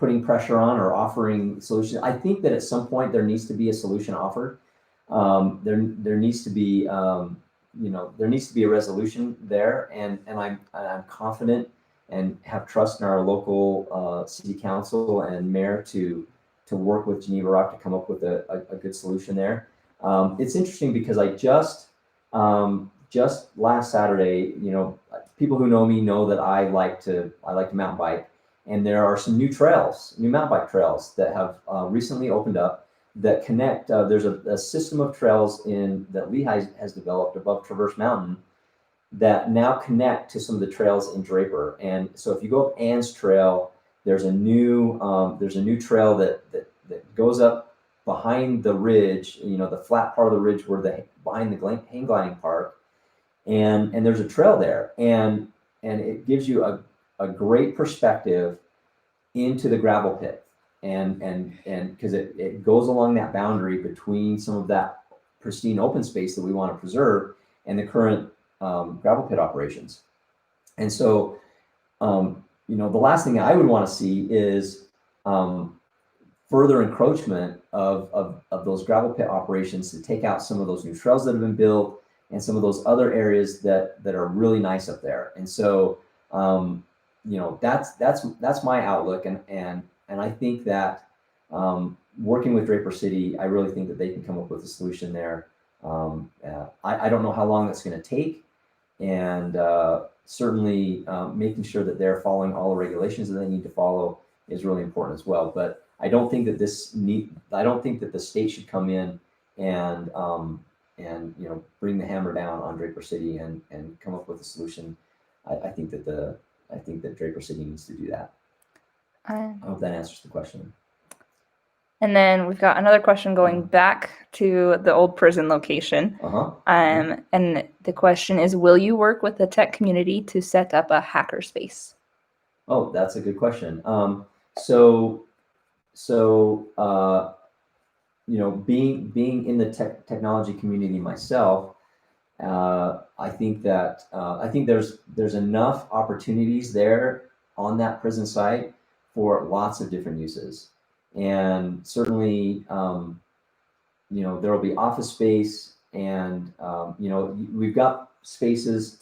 putting pressure on or offering solutions. I think that at some point there needs to be a solution offered. There needs to be there needs to be a resolution there, and I'm confident and have trust in our local city council and mayor to work with Geneva Rock to come up with a good solution there. It's interesting because I just last Saturday, people who know me know that I like to mountain bike, and there are some new mountain bike trails that have recently opened up that connect. There's a system of trails that Lehigh has developed above Traverse Mountain that now connect to some of the trails in Draper. And so if you go up Ann's Trail, there's a new trail that goes up behind the ridge, the flat part of the ridge behind the hang gliding park, and there's a trail there, and it gives you a great perspective into the gravel pit, and because it goes along that boundary between some of that pristine open space that we want to preserve and the current gravel pit operations. And so the last thing I would want to see is further encroachment of those gravel pit operations to take out some of those new trails that have been built and some of those other areas that are really nice up there. And so that's my outlook, and I think that working with Draper City, I really think that they can come up with a solution there. I don't know how long that's going to take, and certainly making sure that they're following all the regulations that they need to follow is really important as well. But I don't think that the state should come in and bring the hammer down on Draper City and come up with a solution. I think that Draper City needs to do that. I hope that answers the question. And then we've got another question going back to the old prison location. And the question is, will you work with the tech community to set up a hackerspace? Oh, that's a good question. Being in the technology community myself, I think there's enough opportunities there on that prison site for lots of different uses, and certainly there will be office space, and we've got spaces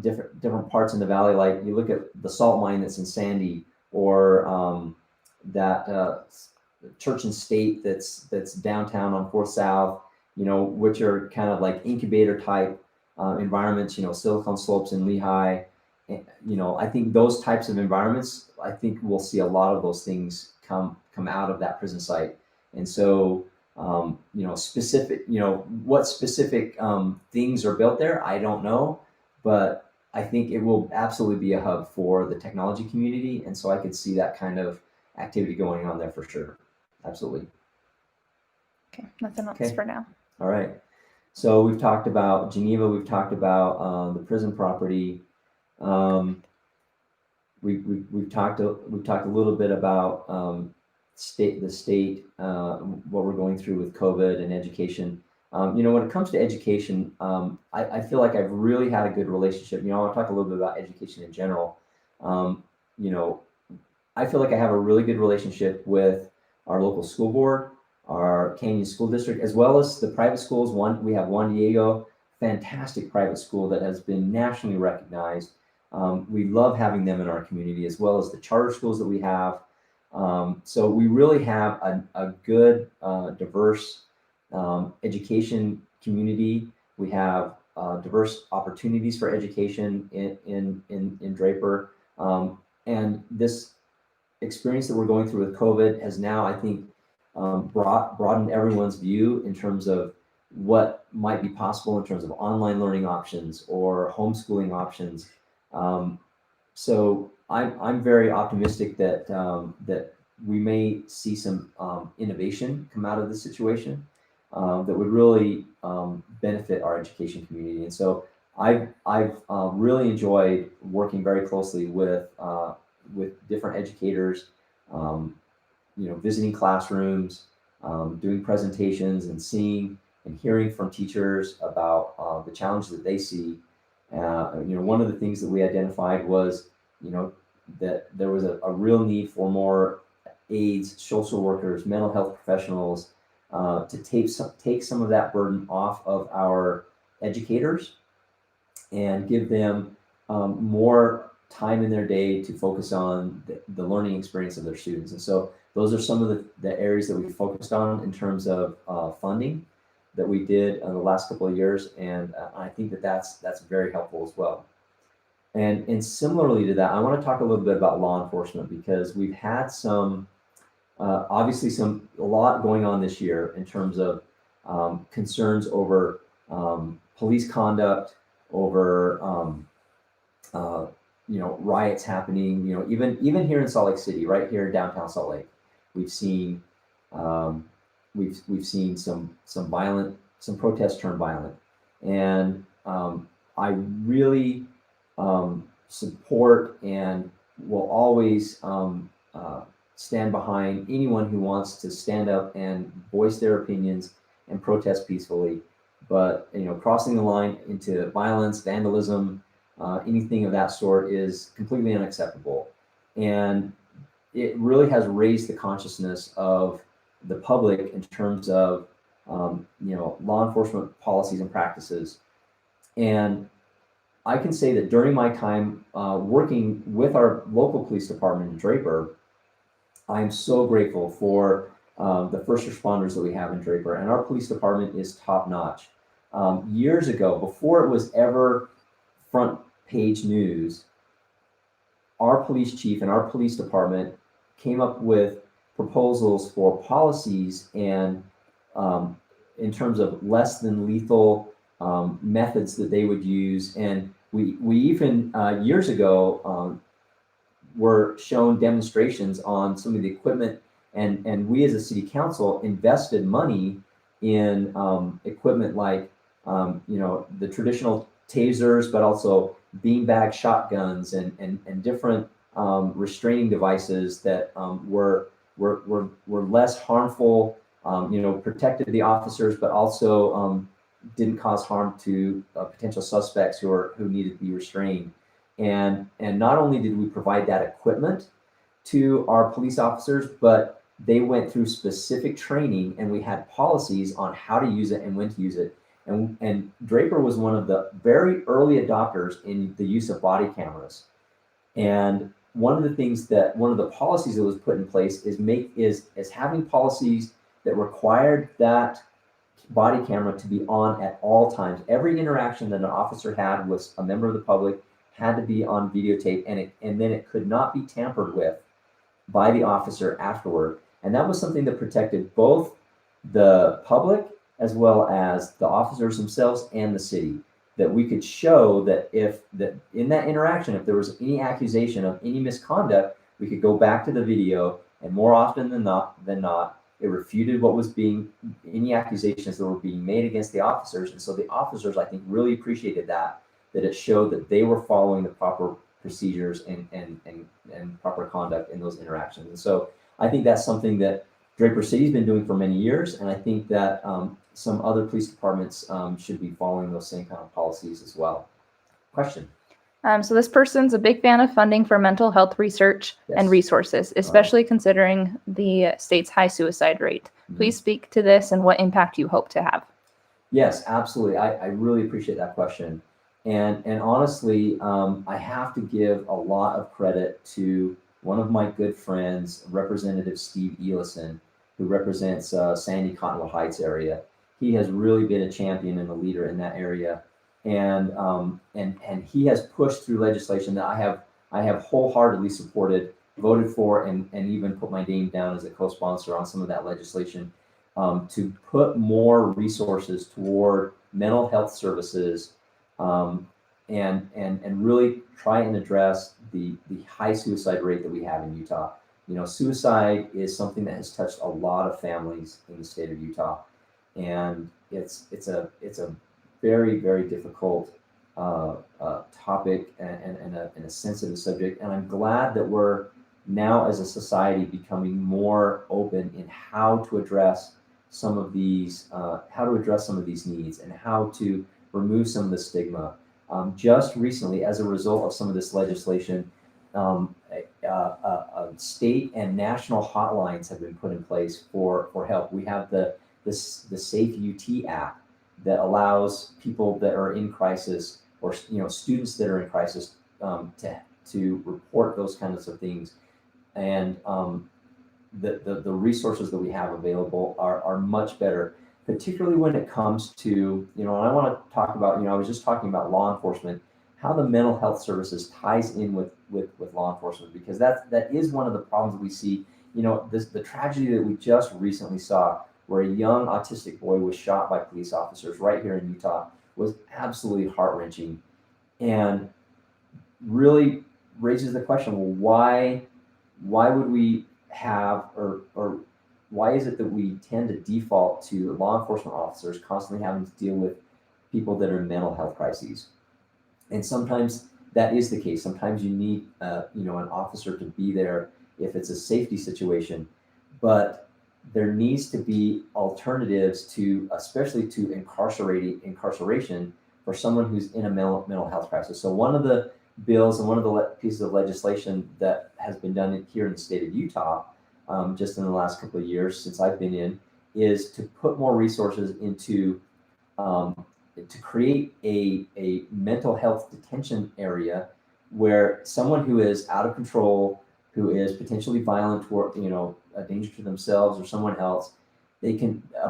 different parts in the valley. Like you look at the salt mine that's in Sandy, or that Church and State that's downtown on 4th South, which are kind of like incubator type environments, Silicon Slopes in Lehigh. I think those types of environments, I think we'll see a lot of those things come out of that prison site. And so, what specific things are built there, I don't know, but I think it will absolutely be a hub for the technology community. And so I could see that kind of activity going on there for sure. Absolutely. Okay, nothing else for now. All right. So we've talked about Geneva. We've talked about the prison property. We've talked a little bit about the state, what we're going through with COVID and education. When it comes to education, I feel like I've really had a good relationship. I want to talk a little bit about education in general. I feel like I have a really good relationship with our local school board, our Canyon School District, as well as the private schools. We have Juan Diego, fantastic private school that has been nationally recognized. We love having them in our community, as well as the charter schools that we have. So we really have a good, diverse education community. We have diverse opportunities for education in Draper. And this experience that we're going through with COVID has now, I think, broadened everyone's view in terms of what might be possible in terms of online learning options or homeschooling options. So I'm very optimistic that we may see some innovation come out of this situation that would really benefit our education community. And so I've really enjoyed working very closely with different educators, visiting classrooms, doing presentations, and seeing and hearing from teachers about the challenges that they see. One of the things that we identified was, that there was a real need for more aides, social workers, mental health professionals, to take some of that burden off of our educators and give them more time in their day to focus on the learning experience of their students. And so those are some of the areas that we focused on in terms of funding that we did in the last couple of years. And I think that's very helpful as well. And similarly to that, I want to talk a little bit about law enforcement, because we've had some, obviously a lot going on this year in terms of concerns over police conduct, over riots happening. Even here in Salt Lake City, right here in downtown Salt Lake, we've seen we've seen some protests turn violent, and I really support and will always stand behind anyone who wants to stand up and voice their opinions and protest peacefully. But crossing the line into violence, vandalism, anything of that sort is completely unacceptable. And it really has raised the consciousness of the public in terms of law enforcement policies and practices. And I can say that during my time working with our local police department in Draper, I'm so grateful for the first responders that we have in Draper, and our police department is top notch. Years ago, before it was ever front page news, our police chief and our police department came up with proposals for policies and in terms of less than lethal methods that they would use. And we even years ago were shown demonstrations on some of the equipment, and we as a city council invested money in equipment like the traditional tasers, but also beanbag shotguns and different restraining devices that were less harmful, protected the officers, but also didn't cause harm to potential suspects who needed to be restrained. And not only did we provide that equipment to our police officers, but they went through specific training, and we had policies on how to use it and when to use it. And Draper was one of the very early adopters in the use of body cameras. And one of the policies that was put in place is having policies that required that body camera to be on at all times. Every interaction that an officer had with a member of the public had to be on videotape, and then it could not be tampered with by the officer afterward. And that was something that protected both the public as well as the officers themselves and the city, that we could show that in that interaction, if there was any accusation of any misconduct, we could go back to the video, and more often than not, it refuted any accusations that were being made against the officers. And so the officers, I think, really appreciated that it showed that they were following the proper procedures and proper conduct in those interactions. And so I think that's something that Draper City's been doing for many years, and I think that some other police departments should be following those same kind of policies as well. Question? So this person's a big fan of funding for mental health research and resources, especially considering the state's high suicide rate. Please speak to this and what impact you hope to have. Yes, absolutely. I really appreciate that question. And honestly, I have to give a lot of credit to one of my good friends, Representative Steve Elison, who represents Sandy Cottonwood Heights area. He has really been a champion and a leader in that area, and he has pushed through legislation that I have wholeheartedly supported, voted for, and even put my name down as a co-sponsor on some of that legislation to put more resources toward mental health services. And really try and address the high suicide rate that we have in Utah. Suicide is something that has touched a lot of families in the state of Utah, and it's a very, very difficult topic and a sensitive subject. And I'm glad that we're now as a society becoming more open in how to address some of these needs and how to remove some of the stigma. Just recently, as a result of some of this legislation, state and national hotlines have been put in place for help. We have the Safe UT app that allows people that are in crisis, or students that are in crisis, to report those kinds of things. And the resources that we have available are much better, particularly when it comes to, and I want to talk about, I was just talking about law enforcement, how the mental health services ties in with law enforcement, because that is one of the problems that we see. The tragedy that we just recently saw, where a young autistic boy was shot by police officers right here in Utah, was absolutely heart-wrenching, and really raises the question, well, why would we have, or why is it that we tend to default to law enforcement officers constantly having to deal with people that are in mental health crises? And sometimes that is the case. Sometimes you need, an officer to be there if it's a safety situation, but there needs to be alternatives to, especially to incarceration for someone who's in a mental health crisis. So one of the bills and one of the pieces of legislation that has been done here in the state of Utah, just in the last couple of years since I've been in, is to put more resources into to create a mental health detention area where someone who is out of control, who is potentially violent toward, a danger to themselves or someone else, a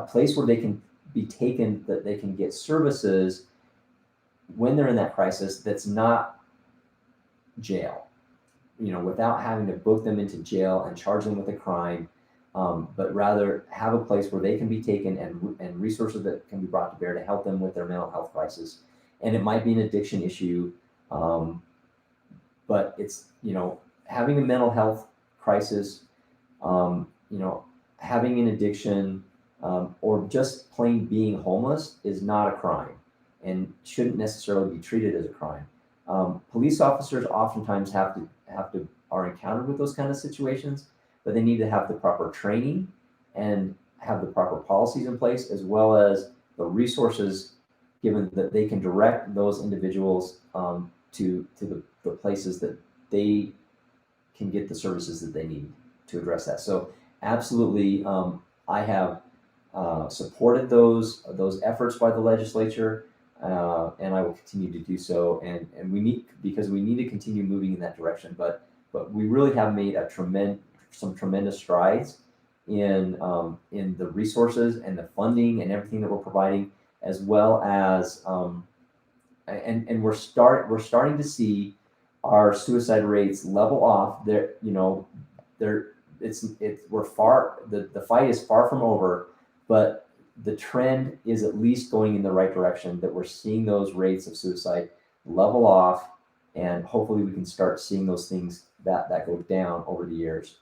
place where they can be taken, that they can get services when they're in that crisis, that's not jail, without having to book them into jail and charge them with a crime, but rather have a place where they can be taken and resources that can be brought to bear to help them with their mental health crisis. And it might be an addiction issue, but it's, having a mental health crisis, having an addiction, or just plain being homeless is not a crime and shouldn't necessarily be treated as a crime. Police officers oftentimes are encountered with those kind of situations, but they need to have the proper training and have the proper policies in place, as well as the resources given that they can direct those individuals to the places that they can get the services that they need to address that. So absolutely, I have supported those efforts by the legislature, and I will continue to do so. And we need to continue moving in that direction. But we really have made some tremendous strides in the resources and the funding and everything that we're providing, as well as and we're starting to see our suicide rates level off. The fight is far from over, but the trend is at least going in the right direction, that we're seeing those rates of suicide level off, and hopefully we can start seeing those things that go down over the years.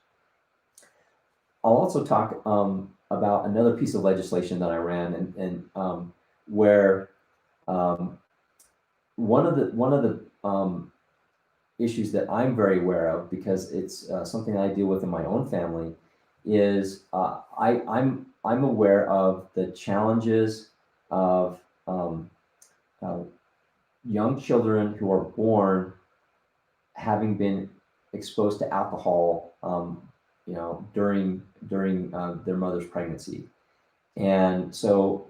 I'll also talk about another piece of legislation that I ran, and where one of the issues that I'm very aware of, because it's something I deal with in my own family, is I'm aware of the challenges of young children who are born having been exposed to alcohol, during their mother's pregnancy. And so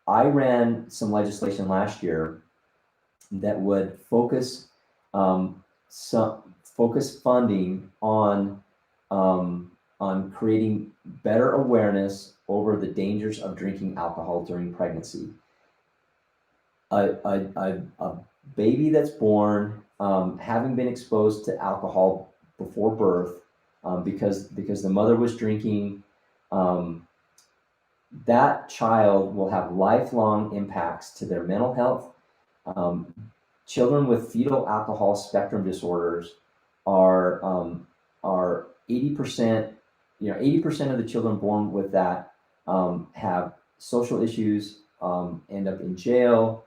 I ran some legislation last year that would focus funding on creating better awareness over the dangers of drinking alcohol during pregnancy. A baby that's born having been exposed to alcohol before birth, because the mother was drinking, that child will have lifelong impacts to their mental health. Children with fetal alcohol spectrum disorders are 80%. 80% of the children born with that have social issues, end up in jail,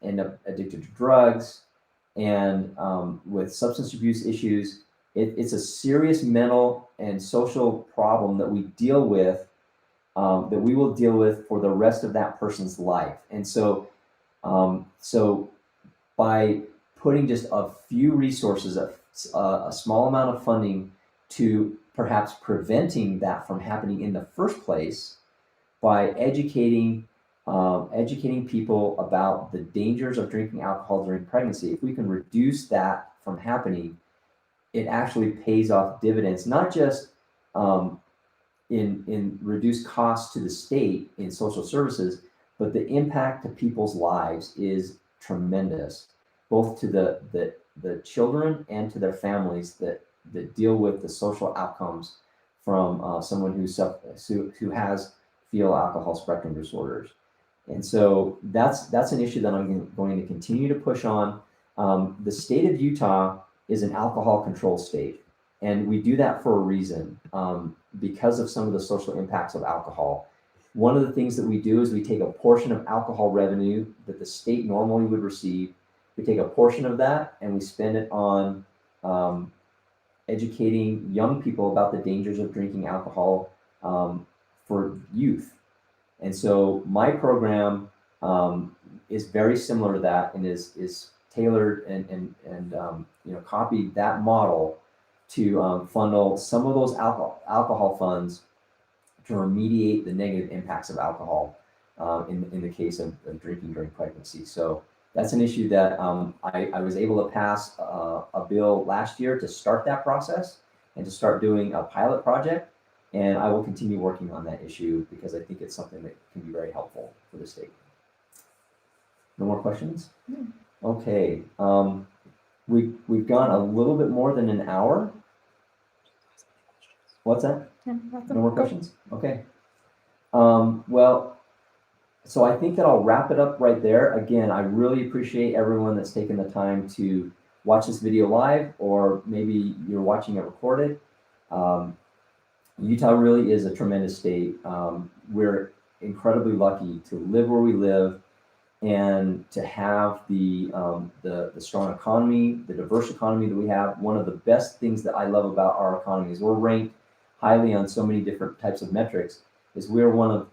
end up addicted to drugs, and with substance abuse issues. It's a serious mental and social problem that we deal with, that we will deal with for the rest of that person's life. And so by putting just a few resources, a small amount of funding to perhaps preventing that from happening in the first place by educating people about the dangers of drinking alcohol during pregnancy. If we can reduce that from happening, it actually pays off dividends, not just in reduced costs to the state in social services, but the impact to people's lives is tremendous, both to the children and to their families that deal with the social outcomes from someone who has fetal alcohol spectrum disorders. And so that's an issue that I'm going to continue to push on. The state of Utah is an alcohol control state, and we do that for a reason, because of some of the social impacts of alcohol. One of the things that we do is we take a portion of alcohol revenue that the state normally would receive. We take a portion of that and we spend it on educating young people about the dangers of drinking alcohol for youth. And so my program is very similar to that, and is tailored and copied that model to funnel some of those alcohol funds to remediate the negative impacts of alcohol in the case of drinking during pregnancy. So that's an issue that I was able to pass a bill last year to start that process and to start doing a pilot project. And I will continue working on that issue because I think it's something that can be very helpful for the state. No more questions? Okay. We've gone a little bit more than an hour. What's that? No more questions? Okay. Well, so I think that I'll wrap it up right there. Again, I really appreciate everyone that's taken the time to watch this video live, or maybe you're watching it recorded. Utah really is a tremendous state. We're incredibly lucky to live where we live and to have the strong economy, the diverse economy that we have. One of the best things that I love about our economy is we're ranked highly on so many different types of metrics, is we're one of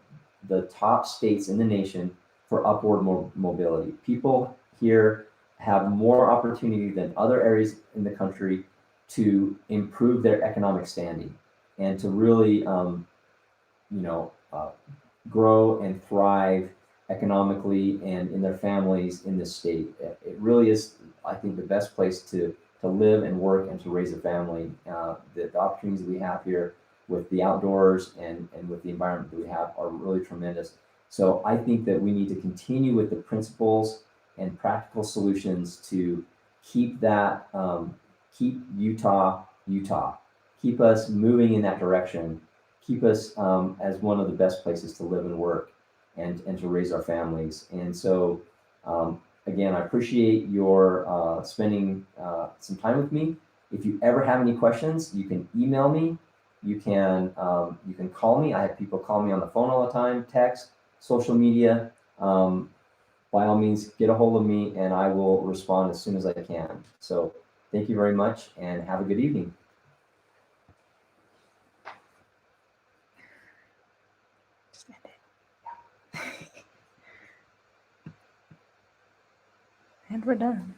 the top states in the nation for upward mobility. People here have more opportunity than other areas in the country to improve their economic standing and to really, grow and thrive economically and in their families in this state. It really is, I think, the best place to live and work and to raise a family. The opportunities that we have here with the outdoors and with the environment that we have are really tremendous. So I think that we need to continue with the principles and practical solutions to keep that, keep Utah, keep us moving in that direction, keep us as one of the best places to live and work and to raise our families. And so, again, I appreciate your spending some time with me. If you ever have any questions, you can email me. You can call me. I have people call me on the phone all the time, text, social media. By all means, get a hold of me and I will respond as soon as I can. So thank you very much and have a good evening. And we're done.